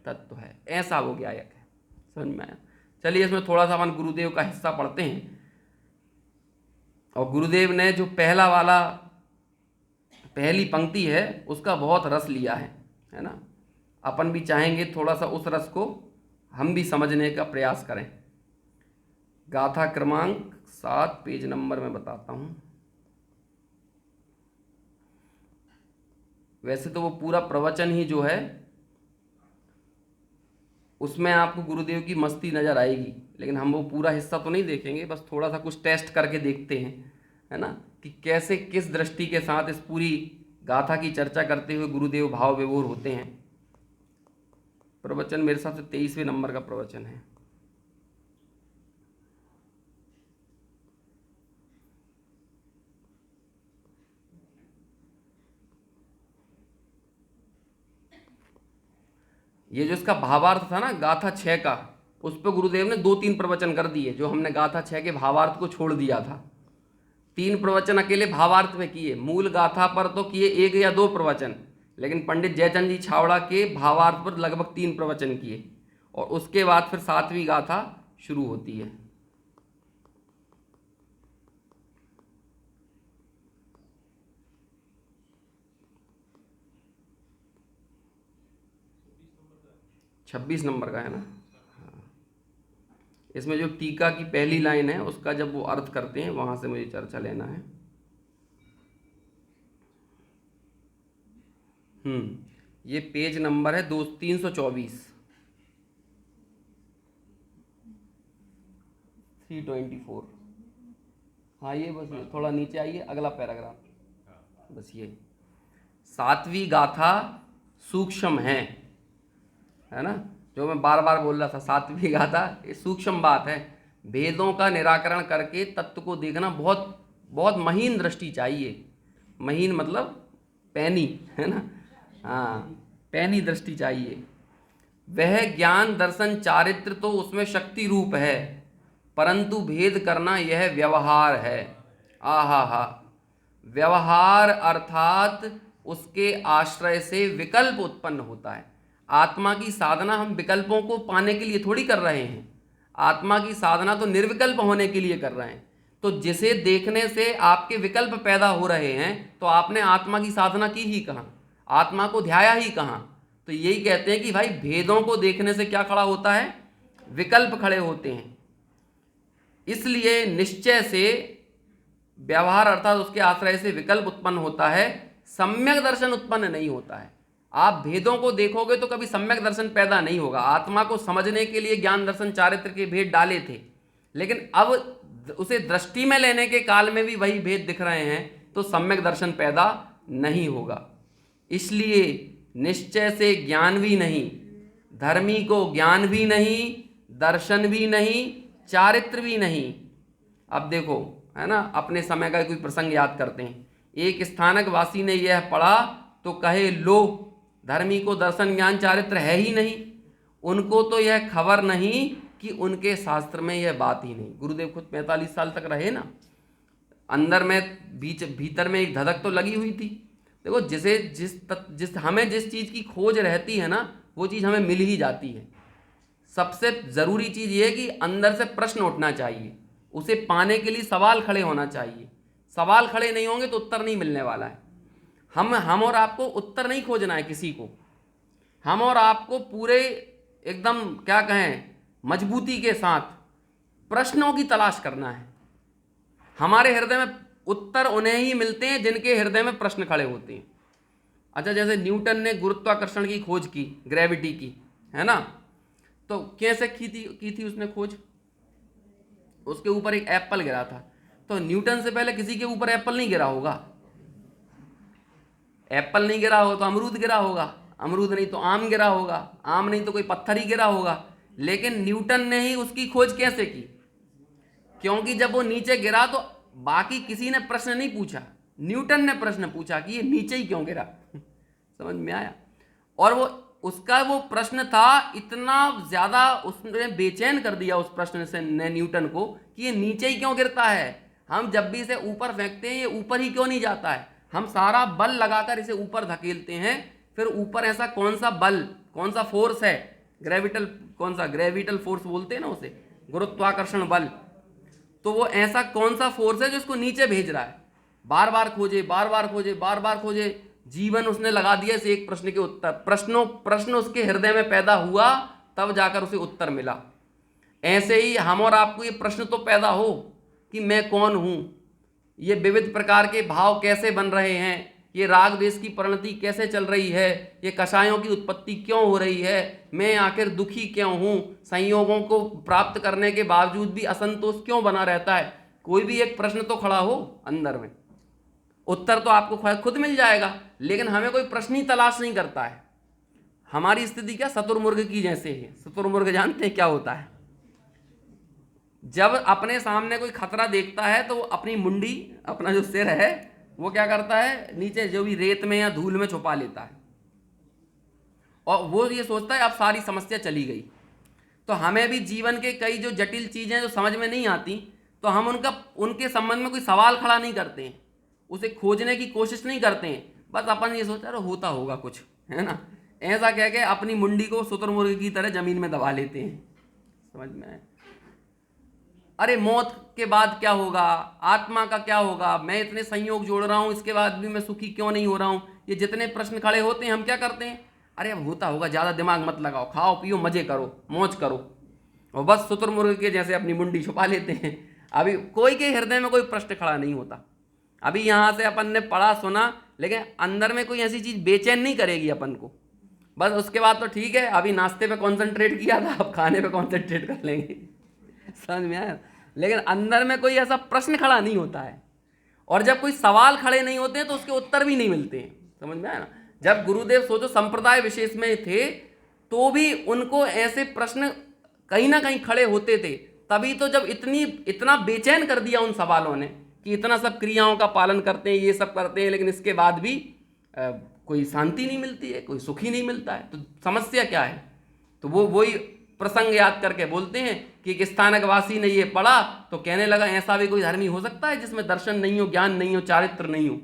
[SPEAKER 1] तत्व है। ऐसा वो ज्ञायक है। समझ में आया? चलिए इसमें थोड़ा सा अपन गुरुदेव का हिस्सा पढ़ते हैं। और गुरुदेव ने जो पहली पंक्ति है उसका बहुत रस लिया है ना। अपन भी चाहेंगे थोड़ा सा उस रस को हम भी समझने का प्रयास करें। गाथा क्रमांक 7 पेज नंबर में बताता हूं। वैसे तो वो पूरा प्रवचन ही जो है उसमें आपको गुरुदेव की मस्ती नजर आएगी, लेकिन हम वो पूरा हिस्सा तो नहीं देखेंगे, बस थोड़ा सा कुछ टेस्ट करके देखते हैं, है ना, कि कैसे किस दृष्टि के साथ इस पूरी गाथा की चर्चा करते हुए गुरुदेव भाव विभोर होते हैं। प्रवचन मेरे हिसाब से 23वें नंबर का प्रवचन है। ये जो इसका भावार्थ था ना गाथा 6 का, उस पर गुरुदेव ने 2-3 प्रवचन कर दिए। जो हमने गाथा 6 के भावार्थ को छोड़ दिया था, 3 प्रवचन अकेले भावार्थ में किए। मूल गाथा पर तो किए 1 या 2 प्रवचन, लेकिन पंडित जयचंद जी छावड़ा के भावार्थ पर लगभग 3 प्रवचन किए। और उसके बाद फिर 7वीं गाथा शुरू होती है। छब्बीस नंबर का है ना। इसमें जो टीका की पहली लाइन है उसका जब वो अर्थ करते हैं वहां से मुझे चर्चा लेना है। ये पेज नंबर है 324, 324। हाँ ये बस थोड़ा नीचे आइए, अगला पैराग्राफ, बस ये 7वीं गाथा सूक्ष्म है ना। जो मैं बार बार बोल रहा था, 7वीं गाथा ये सूक्ष्म बात है। भेदों का निराकरण करके तत्व को देखना बहुत बहुत महीन दृष्टि चाहिए। महीन मतलब पैनी, है ना। हाँ, पैनी दृष्टि चाहिए। वह ज्ञान दर्शन चारित्र तो उसमें शक्ति रूप है। परंतु भेद करना यह व्यवहार है। आहा हा, व्यवहार अर्थात उसके आश्रय से विकल्प उत्पन्न होता है। आत्मा की साधना हम विकल्पों को पाने के लिए थोड़ी कर रहे हैं, आत्मा की साधना तो निर्विकल्प होने के लिए कर रहे हैं। तो जिसे देखने से आपके विकल्प पैदा हो रहे हैं तो आपने आत्मा की साधना की ही कहाँ, आत्मा को ध्याया ही कहाँ। तो यही कहते हैं कि भाई भेदों को देखने से क्या खड़ा होता है, विकल्प खड़े होते हैं। इसलिए निश्चय से व्यवहार अर्थात उसके आश्रय से विकल्प उत्पन्न होता है, सम्यक दर्शन उत्पन्न नहीं होता है। आप भेदों को देखोगे तो कभी सम्यक दर्शन पैदा नहीं होगा। आत्मा को समझने के लिए ज्ञान दर्शन चारित्र के भेद डाले थे, लेकिन अब उसे दृष्टि में लेने के काल में भी वही भेद दिख रहे हैं, तो सम्यक दर्शन पैदा नहीं होगा। इसलिए निश्चय से ज्ञान भी नहीं, धर्मी को ज्ञान भी नहीं, दर्शन भी नहीं, चारित्र भी नहीं। अब देखो है ना, अपने समय का कोई प्रसंग याद करते हैं। एक स्थानक वासी ने यह पढ़ा तो कहे लो, धर्मी को दर्शन ज्ञान चारित्र है ही नहीं। उनको तो यह खबर नहीं कि उनके शास्त्र में यह बात ही नहीं। गुरुदेव खुद 45 साल तक रहे ना, अंदर में भीतर में एक धधक तो लगी हुई थी। देखो जिस हमें जिस चीज़ की खोज रहती है ना, वो चीज़ हमें मिल ही जाती है। सबसे ज़रूरी चीज़ ये है कि अंदर से प्रश्न उठना चाहिए, उसे पाने के लिए सवाल खड़े होना चाहिए। सवाल खड़े नहीं होंगे तो उत्तर नहीं मिलने वाला है। हम और आपको उत्तर नहीं खोजना है किसी को, हम और आपको पूरे एकदम क्या कहें मजबूती के साथ प्रश्नों की तलाश करना है। हमारे हृदय में उत्तर उन्हें ही मिलते हैं जिनके हृदय में प्रश्न खड़े होते हैं। अच्छा, जैसे न्यूटन ने गुरुत्वाकर्षण की खोज की, ग्रेविटी की, है ना, तो कैसे की थी उसने खोज? उसके ऊपर एक एप्पल गिरा था, तो न्यूटन से पहले किसी के ऊपर एप्पल नहीं गिरा होगा। एप्पल नहीं गिरा हो तो अमरूद गिरा होगा, अमरूद नहीं तो आम गिरा होगा, आम नहीं तो कोई पत्थर ही गिरा होगा। लेकिन न्यूटन ने ही उसकी खोज कैसे की? क्योंकि जब वो नीचे गिरा तो बाकी किसी ने प्रश्न नहीं पूछा, न्यूटन ने प्रश्न पूछा कि ये नीचे ही क्यों गिरा। समझ में आया? और वो उसका वो प्रश्न था, इतना ज्यादा उसने बेचैन कर दिया उस प्रश्न से ने न्यूटन को कि ये नीचे ही क्यों गिरता है, हम जब भी इसे ऊपर फेंकते हैं ये ऊपर ही क्यों नहीं जाता है, हम सारा बल लगाकर इसे ऊपर धकेलते हैं, फिर ऊपर ऐसा कौन सा बल, कौन सा फोर्स है, ग्रेविटल फोर्स बोलते हैं ना उसे, गुरुत्वाकर्षण बल, तो वो ऐसा कौन सा फोर्स है जो इसको नीचे भेज रहा है। बार बार खोजे, बार बार खोजे, बार बार खोजे, जीवन उसने लगा दिया इस एक प्रश्न के उत्तर। प्रश्न उसके हृदय में पैदा हुआ, तब जाकर उसे उत्तर मिला। ऐसे ही हम और आपको ये प्रश्न तो पैदा हो कि मैं कौन हूं, ये विविध प्रकार के भाव कैसे बन रहे हैं, ये राग द्वेष की परिणति कैसे चल रही है, ये कषायों की उत्पत्ति क्यों हो रही है, मैं आखिर दुखी क्यों हूँ, संयोगों को प्राप्त करने के बावजूद भी असंतोष क्यों बना रहता है। कोई भी एक प्रश्न तो खड़ा हो अंदर में, उत्तर तो आपको खुद मिल जाएगा, लेकिन हमें कोई प्रश्न ही तलाश नहीं करता है। हमारी स्थिति क्या शुतुरमुर्ग की जैसे है। शुतुरमुर्ग जानते हैं क्या होता है? जब अपने सामने कोई खतरा देखता है तो वो अपनी मुंडी, अपना जो सिर है वो क्या करता है, नीचे जो भी रेत में या धूल में छुपा लेता है, और वो ये सोचता है अब सारी समस्या चली गई। तो हमें भी जीवन के कई जो जटिल चीजें जो समझ में नहीं आती, तो हम उनके संबंध में कोई सवाल खड़ा नहीं करते हैं, उसे खोजने की कोशिश नहीं करते हैं, बस अपन ये सोचते हैं होता होगा कुछ, है ना, ऐसा कह के अपनी मुंडी को शुतुरमुर्ग की तरह जमीन में दबा लेते हैं। समझ में आए? अरे मौत के बाद क्या होगा, आत्मा का क्या होगा, मैं इतने संयोग जोड़ रहा हूं इसके बाद भी मैं सुखी क्यों नहीं हो रहा हूं, ये जितने प्रश्न खड़े होते हैं हम क्या करते हैं, अरे अब होता होगा, ज़्यादा दिमाग मत लगाओ, खाओ पियो मजे करो, मौज करो, और बस शुतुरमुर्ग के जैसे अपनी मुंडी छुपा लेते हैं। अभी कोई के हृदय में कोई प्रश्न खड़ा नहीं होता। अभी यहाँ से अपन ने पढ़ा सुना, लेकिन अंदर में कोई ऐसी चीज़ बेचैन नहीं करेगी अपन को। बस उसके बाद तो ठीक है, अभी नाश्ते पे कॉन्सेंट्रेट किया था, अब खाने पे कॉन्सेंट्रेट कर लेंगे। समझ में आया? लेकिन अंदर में कोई ऐसा प्रश्न खड़ा नहीं होता है, और जब कोई सवाल खड़े नहीं होते हैं तो उसके उत्तर भी नहीं मिलते हैं। समझ में आया ना? जब गुरुदेव सोचो संप्रदाय विशेष में थे तो भी उनको ऐसे प्रश्न कहीं ना कहीं खड़े होते थे, तभी तो जब इतना बेचैन कर दिया उन सवालों ने कि इतना सब क्रियाओं का पालन करते हैं, ये सब करते हैं, लेकिन इसके बाद भी कोई शांति नहीं मिलती है, कोई सुख ही नहीं मिलता है, तो समस्या क्या है? तो वो वही प्रसंग याद करके बोलते हैं कि एक स्थानकवासी ने ये पढ़ा तो कहने लगा ऐसा भी कोई धर्मी हो सकता है जिसमें दर्शन नहीं हो, ज्ञान नहीं हो, चारित्र नहीं हो।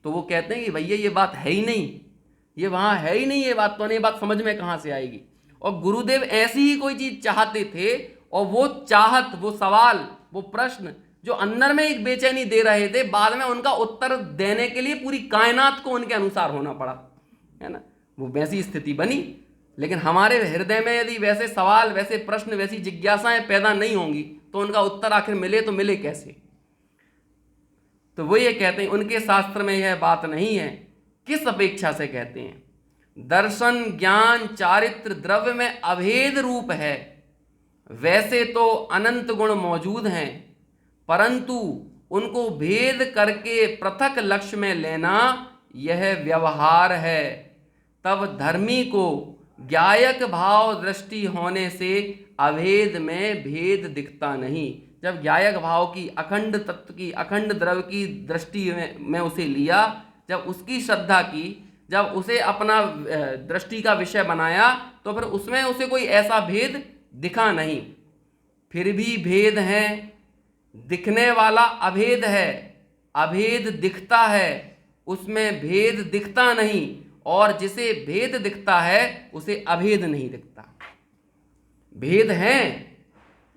[SPEAKER 1] तो वो कहते हैं कि भैया ये बात है ही नहीं, ये वहाँ है ही नहीं, ये बात तो नहीं, बात समझ में कहाँ से आएगी। और गुरुदेव ऐसी ही कोई चीज चाहते थे, और वो चाहत, वो सवाल, वो प्रश्न जो अंदर में एक बेचैनी दे रहे थे, बाद में उनका उत्तर देने के लिए पूरी कायनात को उनके अनुसार होना पड़ा, है ना। वो वैसी स्थिति बनी। लेकिन हमारे हृदय में यदि वैसे सवाल, वैसे प्रश्न, वैसी जिज्ञासाएं पैदा नहीं होंगी तो उनका उत्तर आखिर मिले तो मिले कैसे। तो वो ये कहते हैं, उनके शास्त्र में यह बात नहीं है। किस अपेक्षा से कहते हैं? दर्शन, ज्ञान, चारित्र द्रव्य में अभेद रूप है। वैसे तो अनंत गुण मौजूद हैं, परंतु उनको भेद करके पृथक लक्ष्य में लेना यह व्यवहार है। तब धर्मी को ज्ञायक भाव दृष्टि होने से अभेद में भेद दिखता नहीं। जब ज्ञायक भाव की, अखंड तत्व की, अखंड द्रव्य की दृष्टि में उसे लिया, जब उसकी श्रद्धा की, जब उसे अपना दृष्टि का विषय बनाया, तो फिर उसमें उसे कोई ऐसा भेद दिखा नहीं। फिर भी भेद है, दिखने वाला अभेद है, अभेद दिखता है, उसमें भेद दिखता नहीं, और जिसे भेद दिखता है उसे अभेद नहीं दिखता। भेद है,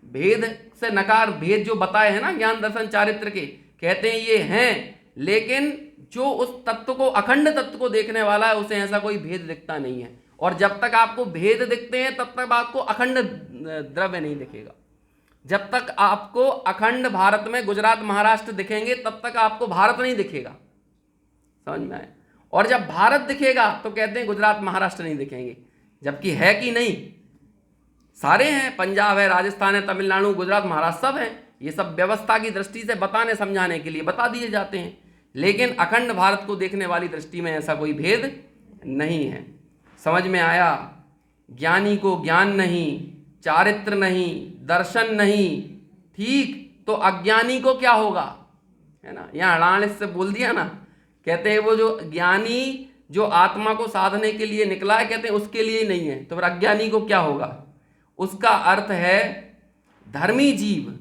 [SPEAKER 1] भेद से नकार, भेद जो बताए हैं ना ज्ञान दर्शन चारित्र के, कहते हैं ये हैं, लेकिन जो उस तत्व को, अखंड तत्व को देखने वाला है, उसे ऐसा कोई भेद दिखता नहीं है। और जब तक आपको भेद दिखते हैं तब तक आपको अखंड द्रव्य नहीं दिखेगा। जब तक आपको अखंड भारत में गुजरात महाराष्ट्र दिखेंगे तब तक आपको भारत नहीं दिखेगा, समझ में आए। और जब भारत दिखेगा तो कहते हैं गुजरात महाराष्ट्र नहीं दिखेंगे, जबकि है कि नहीं, सारे हैं, पंजाब है, राजस्थान है, तमिलनाडु, गुजरात, महाराष्ट्र सब हैं। ये सब व्यवस्था की दृष्टि से बताने समझाने के लिए बता दिए जाते हैं, लेकिन अखंड भारत को देखने वाली दृष्टि में ऐसा कोई भेद नहीं है। समझ में आया? ज्ञानी को ज्ञान नहीं, चारित्र नहीं, दर्शन नहीं, ठीक, तो अज्ञानी को क्या होगा, है ना। यहाँ अड़ान से बोल दिया ना, कहते हैं वो जो ज्ञानी जो आत्मा को साधने के लिए निकला है, कहते हैं उसके लिए नहीं है, तो फिर अज्ञानी को क्या होगा? उसका अर्थ है धर्मी जीव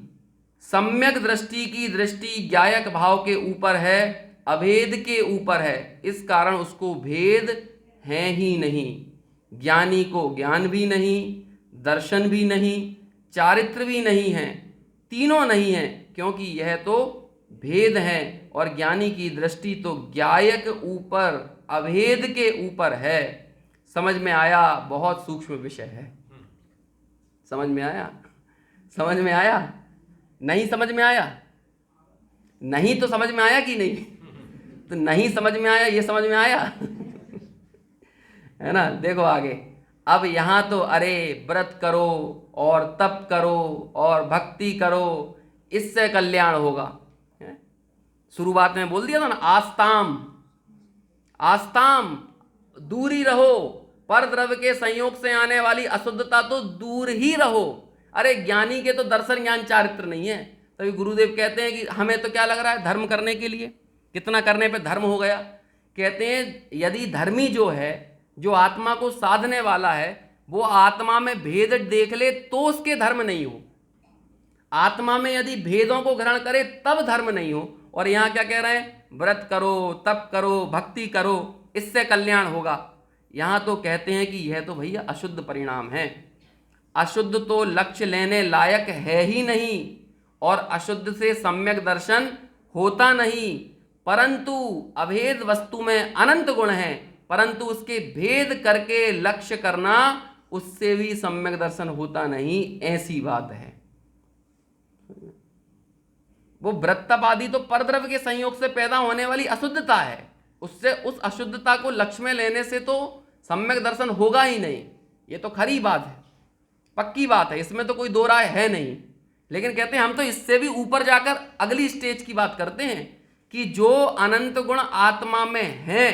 [SPEAKER 1] सम्यक दृष्टि की दृष्टि ज्ञायक भाव के ऊपर है, अभेद के ऊपर है, इस कारण उसको भेद है ही नहीं। ज्ञानी को ज्ञान भी नहीं, दर्शन भी नहीं, चारित्र भी नहीं है, तीनों नहीं है, क्योंकि यह तो भेद है। और ज्ञानी की दृष्टि तो ज्ञायक ऊपर, अभेद के ऊपर है। समझ में आया? बहुत सूक्ष्म विषय है। समझ में आया? समझ में आया? नहीं समझ में आया? नहीं तो समझ में आया कि नहीं? तो नहीं समझ में आया, ये समझ में आया है ना। देखो आगे, अब यहाँ तो अरे व्रत करो और तप करो और भक्ति करो, इससे कल्याण होगा। शुरुआत में बोल दिया था ना, आस्ताम, आस्ताम, दूरी रहो, पर द्रव्य के संयोग से आने वाली अशुद्धता तो दूर ही रहो। अरे ज्ञानी के तो दर्शन ज्ञान चारित्र नहीं है, तभी गुरुदेव कहते हैं कि हमें तो क्या लग रहा है, धर्म करने के लिए, कितना करने पे धर्म हो गया। कहते हैं यदि धर्मी जो है, जो आत्मा को साधने वाला है, वो आत्मा में भेद देख ले तो उसके धर्म नहीं हो। आत्मा में यदि भेदों को ग्रहण करे तब धर्म नहीं हो। और यहाँ क्या कह रहे हैं? व्रत करो, तप करो, भक्ति करो, इससे कल्याण होगा। यहाँ तो कहते हैं कि यह तो भैया अशुद्ध परिणाम है। अशुद्ध तो लक्ष्य लेने लायक है ही नहीं, और अशुद्ध से सम्यक दर्शन होता नहीं। परंतु अभेद वस्तु में अनंत गुण है, परंतु उसके भेद करके लक्ष्य करना, उससे भी सम्यक दर्शन होता नहीं, ऐसी बात है। वो व्रतप आदि तो परद्रव्य के संयोग से पैदा होने वाली अशुद्धता है, उससे, उस अशुद्धता को लक्ष्य में लेने से तो सम्यक दर्शन होगा ही नहीं। ये तो खरी बात है, पक्की बात है, इसमें तो कोई दो राय है नहीं। लेकिन कहते हैं हम तो इससे भी ऊपर जाकर अगली स्टेज की बात करते हैं कि जो अनंत गुण आत्मा में हैं,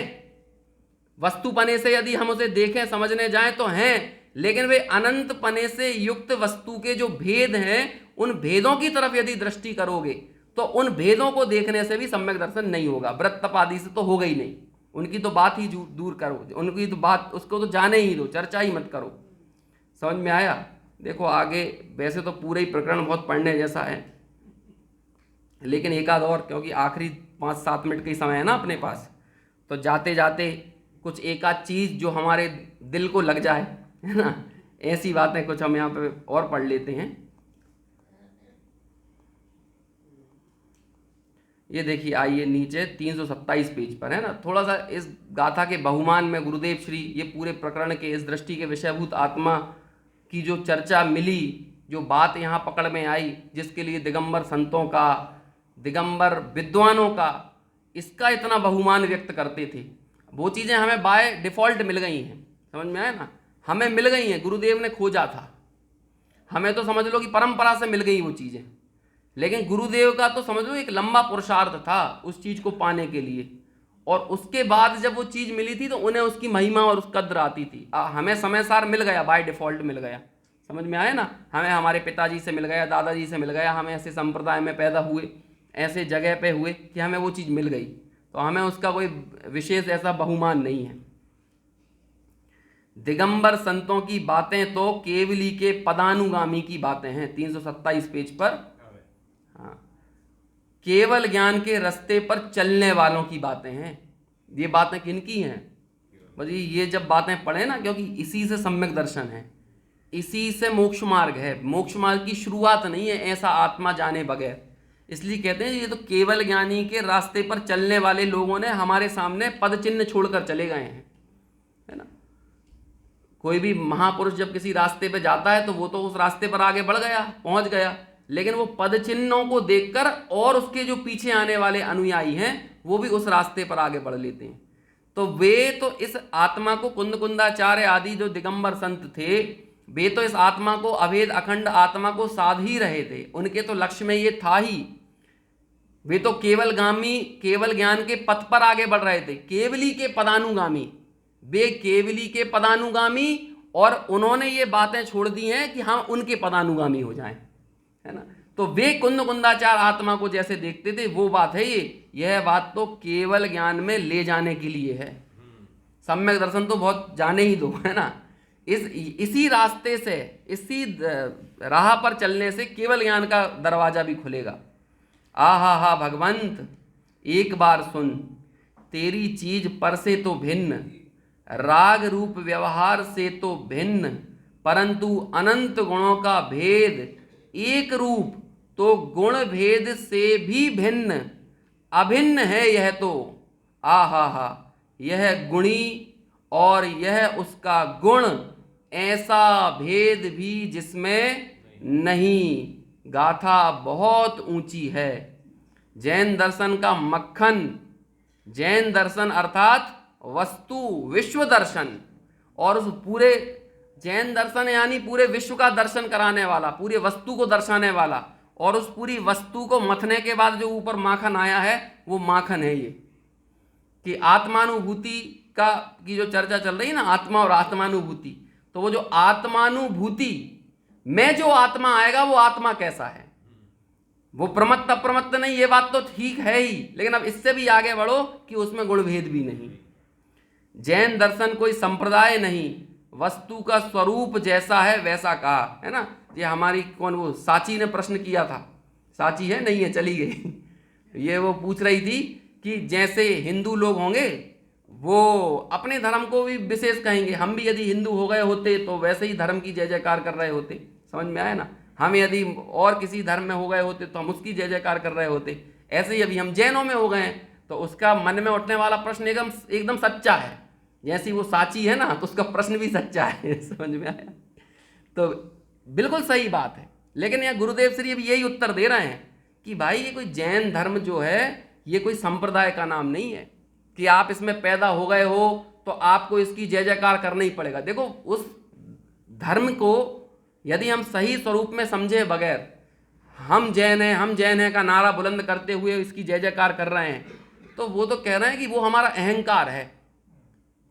[SPEAKER 1] वस्तुपने से यदि हम उसे देखें, समझने जाएं तो हैं, लेकिन वे अनंत पने से युक्त वस्तु के जो भेद हैं, उन भेदों की तरफ यदि दृष्टि करोगे तो उन भेदों को देखने से भी सम्यक दर्शन नहीं होगा। व्रत तप आदि से तो होगा ही नहीं, उनकी तो बात ही दूर करो, उनकी तो बात, उसको तो जाने ही दो, चर्चा ही मत करो। समझ में आया? देखो आगे वैसे तो पूरा ही प्रकरण बहुत पढ़ने जैसा है, लेकिन एक आध और, क्योंकि आखिरी 5-7 मिनट का ही समय है ना अपने पास, तो जाते जाते कुछ एक आध चीज़ जो हमारे दिल को लग जाए, है ना, ऐसी बातें कुछ हम यहाँ पे और पढ़ लेते हैं। ये देखिए, आइए नीचे 327 पेज पर, है ना, थोड़ा सा इस गाथा के बहुमान में गुरुदेव श्री ये पूरे प्रकरण के इस दृष्टि के विषयभूत आत्मा की जो चर्चा मिली, जो बात यहाँ पकड़ में आई, जिसके लिए दिगंबर संतों का, दिगंबर विद्वानों का इसका इतना बहुमान व्यक्त करते थे, वो चीज़ें हमें बाय डिफ़ॉल्ट मिल गई हैं। समझ में आया ना, हमें मिल गई हैं, गुरुदेव ने खोजा था, हमें तो समझ लो कि परंपरा से मिल गई वो चीज़ें, लेकिन गुरुदेव का तो समझ लो एक लंबा पुरुषार्थ था उस चीज़ को पाने के लिए, और उसके बाद जब वो चीज़ मिली थी तो उन्हें उसकी महिमा और उस कद्र आती थी। हमें समय सार मिल गया, बाय डिफ़ॉल्ट मिल गया। समझ में आया ना, हमें हमारे पिताजी से मिल गया, दादाजी से मिल गया, हमें ऐसे संप्रदाय में पैदा हुए, ऐसे जगह पे हुए कि हमें वो चीज़ मिल गई, तो हमें उसका कोई विशेष ऐसा बहुमान नहीं है। दिगंबर संतों की बातें तो केवली के पदानुगामी की बातें हैं, 327 पेज पर। हाँ, केवल ज्ञान के रास्ते पर चलने वालों की बातें हैं। ये बातें किनकी हैं? बस ये जब बातें पढ़े ना, क्योंकि इसी से सम्यक दर्शन है, इसी से मोक्ष मार्ग है, मोक्ष मार्ग की शुरुआत नहीं है ऐसा आत्मा जाने बगैर। इसलिए कहते हैं ये तो केवल ज्ञानी के रास्ते पर चलने वाले लोगों ने हमारे सामने पद चिन्ह छोड़कर चले गए हैं, है ना। कोई भी महापुरुष जब किसी रास्ते पे जाता है तो वो तो उस रास्ते पर आगे बढ़ गया, पहुंच गया, लेकिन वो पद चिन्हों को देखकर और उसके जो पीछे आने वाले अनुयायी हैं वो भी उस रास्ते पर आगे बढ़ लेते हैं। तो वे तो इस आत्मा को, कुंद कुंदाचार्य आदि जो दिगंबर संत थे, वे तो इस आत्मा को, अभेद अखंड आत्मा को साध ही रहे थे, उनके तो लक्ष्य में ये था ही। वे तो केवलगामी, केवल ज्ञान के पथ पर आगे बढ़ रहे थे, केवली के पदानुगामी, वे केवली के पदानुगामी, और उन्होंने ये बातें छोड़ दी हैं कि हम उनके पदानुगामी हो जाएं, है ना। तो वे कुंद कुंदाचार आत्मा को जैसे देखते थे वो बात है ये, यह बात तो केवल ज्ञान में ले जाने के लिए है। सम्यक दर्शन तो बहुत जाने ही दो, है ना, इसी रास्ते से, इसी राह पर चलने से केवल ज्ञान का दरवाजा भी खुलेगा। आहा हा भगवंत एक बार सुन, तेरी चीज पर से तो भिन्न, राग रूप व्यवहार से तो भिन्न, परंतु अनंत गुणों का भेद एक रूप, तो गुण भेद से भी भिन्न, अभिन्न है यह तो। आहा हा, यह गुणी और यह उसका गुण, ऐसा भेद भी जिसमें नहीं। गाथा बहुत ऊंची है। जैन दर्शन का मक्खन, जैन दर्शन अर्थात वस्तु विश्व दर्शन, और उस पूरे जैन दर्शन यानी पूरे विश्व का दर्शन कराने वाला, पूरी वस्तु को दर्शाने वाला, और उस पूरी वस्तु को मथने के बाद जो ऊपर माखन आया है वो माखन है ये, कि आत्मानुभूति का की जो चर्चा चल रही है ना, आत्मा और आत्मानुभूति, तो वो जो आत्मानुभूति में जो आत्मा आएगा वो आत्मा कैसा है, वो प्रमत्त अप्रमत्त नहीं, ये बात तो ठीक है ही, लेकिन अब इससे भी आगे बढ़ो कि उसमें गुण भेद भी नहीं। जैन दर्शन कोई संप्रदाय नहीं, वस्तु का स्वरूप जैसा है वैसा कहा, है ना। ये हमारी कौन, वो साची ने प्रश्न किया था, साची है नहीं है, चली गई ये वो पूछ रही थी कि जैसे हिंदू लोग होंगे वो अपने धर्म को भी विशेष कहेंगे, हम भी यदि हिंदू हो गए होते तो वैसे ही धर्म की जय जयकार कर रहे होते। समझ में आया ना, हम यदि और किसी धर्म में हो गए होते तो हम उसकी जय जयकार कर रहे होते। ऐसे ही अभी हम जैनों में हो गए हैं तो उसका मन में उठने वाला प्रश्न एकदम एकदम सच्चा है, जैसी वो साची है ना तो उसका प्रश्न भी सच्चा है। समझ में आया, तो बिल्कुल सही बात है। लेकिन यहाँ गुरुदेव श्री अभी यही उत्तर दे रहे हैं कि भाई ये कोई जैन धर्म जो है ये कोई संप्रदाय का नाम नहीं है कि आप इसमें पैदा हो गए हो तो आपको इसकी जय जयकार करना ही पड़ेगा। देखो उस धर्म को यदि हम सही स्वरूप में समझे बगैर हम जैन हैं का नारा बुलंद करते हुए इसकी जय जयकार कर रहे हैं तो वो तो कह रहे हैं कि वो हमारा अहंकार है,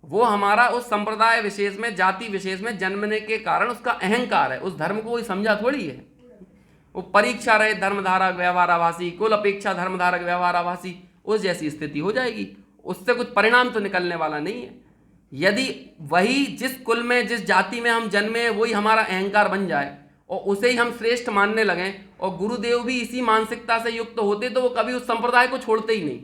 [SPEAKER 1] वो हमारा उस संप्रदाय विशेष में, जाति विशेष में जन्मने के कारण उसका अहंकार है। उस धर्म को कोई समझा थोड़ी है। वो परीक्षा रहे धर्मधारक व्यवहाराभासी, कुल अपेक्षा धर्मधारक व्यवहाराभासी, उस जैसी स्थिति हो जाएगी, उससे कुछ परिणाम तो निकलने वाला नहीं है। यदि वही जिस कुल में जिस जाति में हम जन्मे वही हमारा अहंकार बन जाए और उसे ही हम श्रेष्ठ मानने लगें और गुरुदेव भी इसी मानसिकता से युक्त होते तो वो कभी उस संप्रदाय को छोड़ते ही नहीं।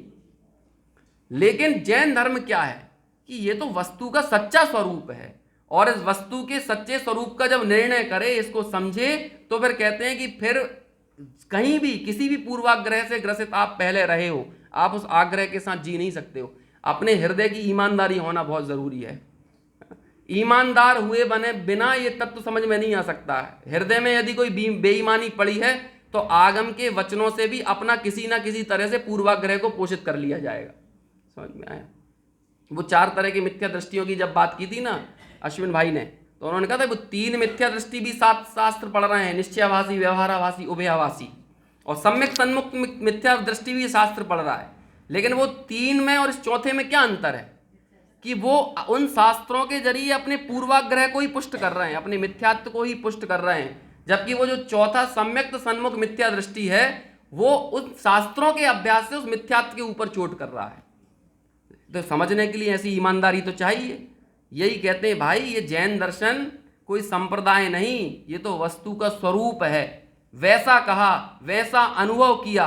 [SPEAKER 1] लेकिन जैन धर्म क्या है कि ये तो वस्तु का सच्चा स्वरूप है और इस वस्तु के सच्चे स्वरूप का जब निर्णय करे, इसको समझे, तो फिर कहते हैं कि फिर कहीं भी किसी भी पूर्वाग्रह से ग्रसित आप पहले रहे हो, आप उस आग्रह के साथ जी नहीं सकते हो। अपने हृदय की ईमानदारी होना बहुत जरूरी है। ईमानदार हुए बने बिना ये तत्व समझ में नहीं आ सकता है। हृदय में यदि कोई बेईमानी पड़ी है तो आगम के वचनों से भी अपना किसी ना किसी तरह से पूर्वाग्रह को पोषित कर लिया जाएगा। समझ में आया? वो 4 तरह की मिथ्या दृष्टियों की जब बात की थी ना अश्विन भाई ने, तो उन्होंने कहा था वो 3 मिथ्या दृष्टि भी 7 शास्त्र पढ़ रहे हैं, निश्चयाभासी, व्यवहाराभासी, उभयाभासी, और सम्यक सन्मुख मिथ्या दृष्टि भी शास्त्र पढ़ रहा है। लेकिन वो 3 में और इस चौथे में क्या अंतर है कि वो उन शास्त्रों के जरिए अपने पूर्वाग्रह को ही पुष्ट कर रहे हैं, अपने मिथ्यात्व को ही पुष्ट कर रहे हैं, जबकि वो जो चौथा सम्यक सन्मुख मिथ्या दृष्टि है वो उन शास्त्रों के अभ्यास से उस मिथ्यात्व के ऊपर चोट कर रहा है। तो समझने के लिए ऐसी ईमानदारी तो चाहिए। यही कहते हैं भाई ये जैन दर्शन कोई संप्रदाय नहीं, ये तो वस्तु का स्वरूप है। वैसा कहा, वैसा अनुभव किया,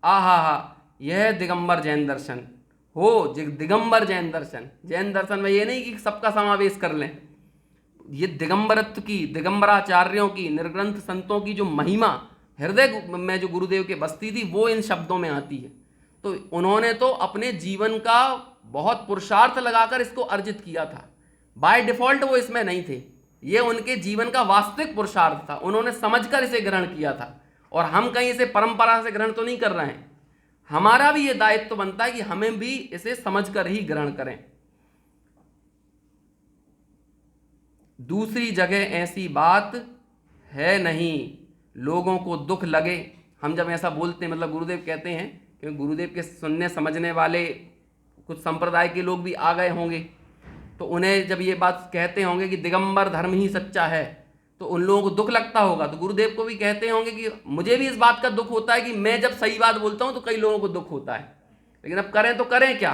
[SPEAKER 1] आहा हा, यह दिगंबर जैन दर्शन हो। दिगंबर जैन दर्शन, जैन दर्शन में ये नहीं कि सबका समावेश कर लें, ये दिगंबरत्व की, दिगंबराचार्यों की, निर्ग्रंथ संतों की जो महिमा हृदय में जो गुरुदेव के बसती थी वो इन शब्दों में आती है। तो उन्होंने तो अपने जीवन का बहुत पुरुषार्थ लगाकर इसको अर्जित किया था। बाय डिफॉल्ट वो इसमें नहीं थे, ये उनके जीवन का वास्तविक पुरुषार्थ था, उन्होंने समझकर इसे ग्रहण किया था। और हम कहीं इसे परंपरा से ग्रहण तो नहीं कर रहे हैं, हमारा भी ये दायित्व बनता है कि हमें भी इसे समझकर ही ग्रहण करें। दूसरी जगह ऐसी बात है नहीं, लोगों को दुख लगे। हम जब ऐसा बोलते हैं, मतलब गुरुदेव कहते हैं, क्योंकि गुरुदेव के सुनने समझने वाले कुछ संप्रदाय के लोग भी आ गए होंगे, तो उन्हें जब ये बात कहते होंगे कि दिगंबर धर्म ही सच्चा है तो उन लोगों को दुख लगता होगा। तो गुरुदेव को भी कहते होंगे कि मुझे भी इस बात का दुख होता है कि मैं जब सही बात बोलता हूँ तो कई लोगों को दुख होता है, लेकिन अब करें तो करें क्या।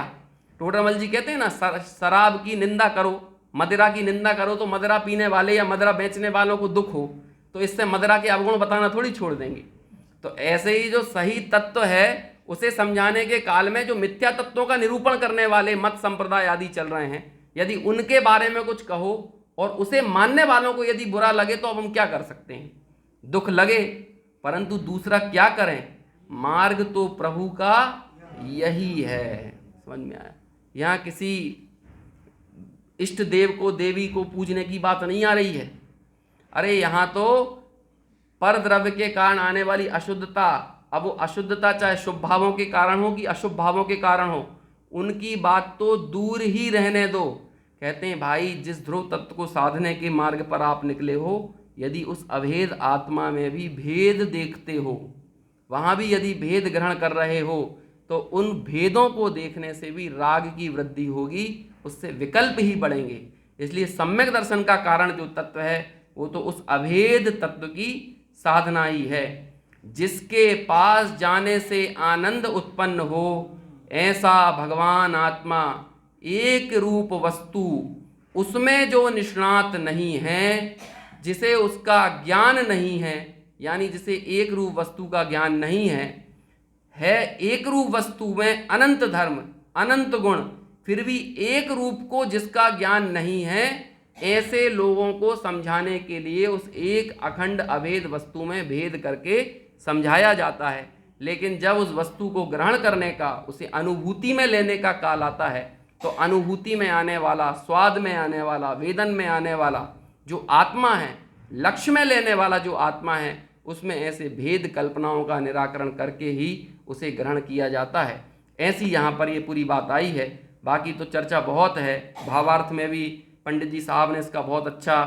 [SPEAKER 1] टोडरमल जी कहते हैं ना, शराब की निंदा करो, मदिरा की निंदा करो तो मदिरा पीने वाले या मदिरा बेचने वालों को दुख हो, तो इससे मदिरा के अवगुण बताना थोड़ी छोड़ देंगे। तो ऐसे ही जो सही तत्व है उसे समझाने के काल में जो मिथ्या तत्वों का निरूपण करने वाले मत संप्रदाय आदि चल रहे हैं, यदि उनके बारे में कुछ कहो और उसे मानने वालों को यदि बुरा लगे तो अब हम क्या कर सकते हैं, दुख लगे, परंतु दूसरा क्या करें, मार्ग तो प्रभु का यही है। समझ में आया? यहाँ किसी इष्ट देव को, देवी को पूजने की बात नहीं आ रही है। अरे यहाँ तो पर द्रव्य के कारण आने वाली अशुद्धता, अब वो अशुद्धता चाहे शुभ भावों के कारण हो कि अशुभ भावों के कारण हो, उनकी बात तो दूर ही रहने दो। कहते हैं भाई जिस ध्रुव तत्व को साधने के मार्ग पर आप निकले हो, यदि उस अभेद आत्मा में भी भेद देखते हो, वहाँ भी यदि भेद ग्रहण कर रहे हो, तो उन भेदों को देखने से भी राग की वृद्धि होगी, उससे विकल्प ही बढ़ेंगे। इसलिए सम्यक दर्शन का कारण जो तत्व है वो तो उस अभेद तत्व की साधना ही है। जिसके पास जाने से आनंद उत्पन्न हो, ऐसा भगवान आत्मा एक रूप वस्तु, उसमें जो निष्णात नहीं है, जिसे उसका ज्ञान नहीं है, यानी जिसे एक रूप वस्तु का ज्ञान नहीं है एक रूप वस्तु में अनंत धर्म, अनंत गुण, फिर भी एक रूप को जिसका ज्ञान नहीं है, ऐसे लोगों को समझाने के लिए उस एक अखंड अभेद वस्तु में भेद करके समझाया जाता है। लेकिन जब उस वस्तु को ग्रहण करने का, उसे अनुभूति में लेने का काल आता है, तो अनुभूति में आने वाला, स्वाद में आने वाला, वेदन में आने वाला जो आत्मा है, लक्ष्य में लेने वाला जो आत्मा है, उसमें ऐसे भेद कल्पनाओं का निराकरण करके ही उसे ग्रहण किया जाता है। ऐसी यहाँ पर ये पूरी बात आई है। बाकी तो चर्चा बहुत है, भावार्थ में भी पंडित जी साहब ने इसका बहुत अच्छा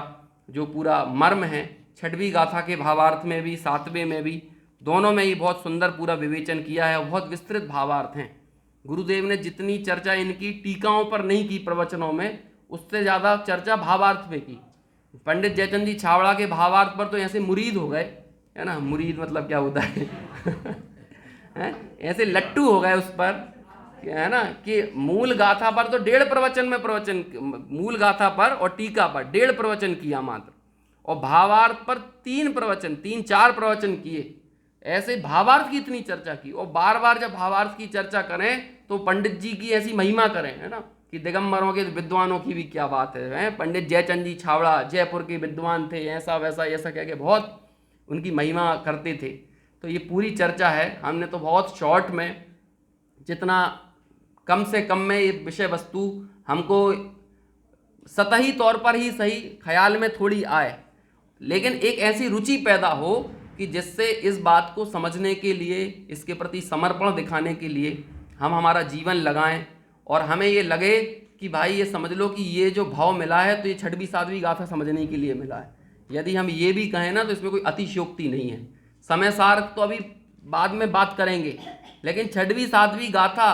[SPEAKER 1] जो पूरा मर्म है, 6वीं गाथा के भावार्थ में भी, 7वें में भी, दोनों में ही बहुत सुंदर पूरा विवेचन किया है। बहुत विस्तृत भावार्थ हैं। गुरुदेव ने जितनी चर्चा इनकी टीकाओं पर नहीं की प्रवचनों में, उससे ज़्यादा चर्चा भावार्थ पे की। पंडित जयचंद जी छावड़ा के भावार्थ पर तो ऐसे मुरीद हो गए, है ना, मुरीद मतलब क्या होता है ऐसे लट्टू हो गए उस पर, है ना, कि मूल गाथा पर तो 1.5 प्रवचन में प्रवचन, मूल गाथा पर और टीका पर 1.5 प्रवचन किया मात्र, और भावार्थ पर 3 प्रवचन, 3-4 प्रवचन किए। ऐसे भावार्थ की इतनी चर्चा की, और बार बार जब भावार्थ की चर्चा करें तो पंडित जी की ऐसी महिमा करें, है ना, कि दिगंबरों के विद्वानों की भी क्या बात है, पंडित जयचंद जी छावड़ा जयपुर के विद्वान थे, ऐसा वैसा ऐसा कह के बहुत उनकी महिमा करते थे। तो ये पूरी चर्चा है, हमने तो बहुत शॉर्ट में, जितना कम से कम में ये विषय वस्तु हमको सतही तौर पर ही सही ख्याल में थोड़ी आए, लेकिन एक ऐसी रुचि पैदा हो कि जिससे इस बात को समझने के लिए, इसके प्रति समर्पण दिखाने के लिए हम हमारा जीवन लगाएं, और हमें ये लगे कि भाई ये समझ लो कि ये जो भाव मिला है तो ये 6वीं 7वीं गाथा समझने के लिए मिला है। यदि हम ये भी कहें ना तो इसमें कोई अतिशयोक्ति नहीं है। समय सार तो अभी बाद में बात करेंगे, लेकिन 6वीं 7वीं गाथा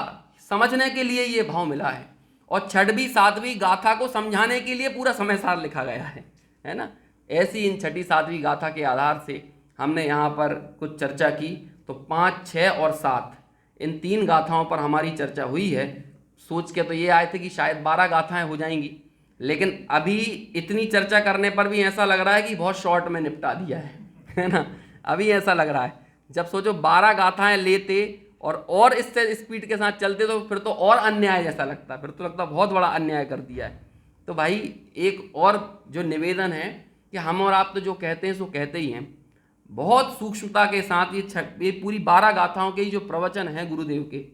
[SPEAKER 1] समझने के लिए ये भाव मिला है, और 6वीं 7वीं गाथा को समझाने के लिए पूरा समय सार लिखा गया है ना। ऐसी इन 6ठी 7वीं गाथा के आधार से हमने यहाँ पर कुछ चर्चा की। तो 5, 6 और 7 इन 3 गाथाओं पर हमारी चर्चा हुई है। सोच के तो ये आए थे कि शायद 12 गाथाएं हो जाएंगी, लेकिन अभी इतनी चर्चा करने पर भी ऐसा लग रहा है कि बहुत शॉर्ट में निपटा दिया है ना। अभी ऐसा लग रहा है, जब सोचो 12 गाथाएं लेते और इससे स्पीड के साथ चलते तो फिर तो और अन्याय जैसा लगता, फिर तो लगता बहुत बड़ा अन्याय कर दिया है। तो भाई एक और जो निवेदन है कि हम और आप तो जो कहते हैं सो कहते ही हैं, बहुत सूक्ष्मता के साथ ये पूरी 12 गाथाओं के ही जो प्रवचन हैं गुरुदेव के,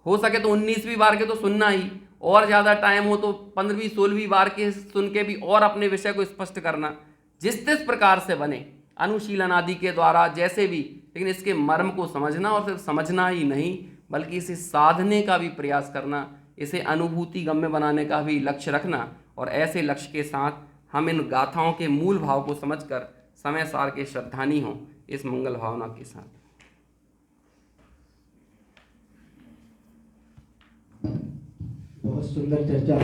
[SPEAKER 1] हो सके तो 19वीं बार के तो सुनना ही, और ज़्यादा टाइम हो तो 15वीं 16वीं बार के सुन के भी और अपने विषय को स्पष्ट करना, जिस प्रकार से बने, अनुशीलन आदि के द्वारा जैसे भी, लेकिन इसके मर्म को समझना, और सिर्फ समझना ही नहीं बल्कि इसे साधने का भी प्रयास करना, इसे अनुभूति गम्य बनाने का भी लक्ष्य रखना, और ऐसे लक्ष्य के साथ हम इन गाथाओं के मूल भाव को समझकर समय सार के श्रद्धानी हों, इस मंगल भावना के साथ।
[SPEAKER 2] बहुत सुंदर चर्चा।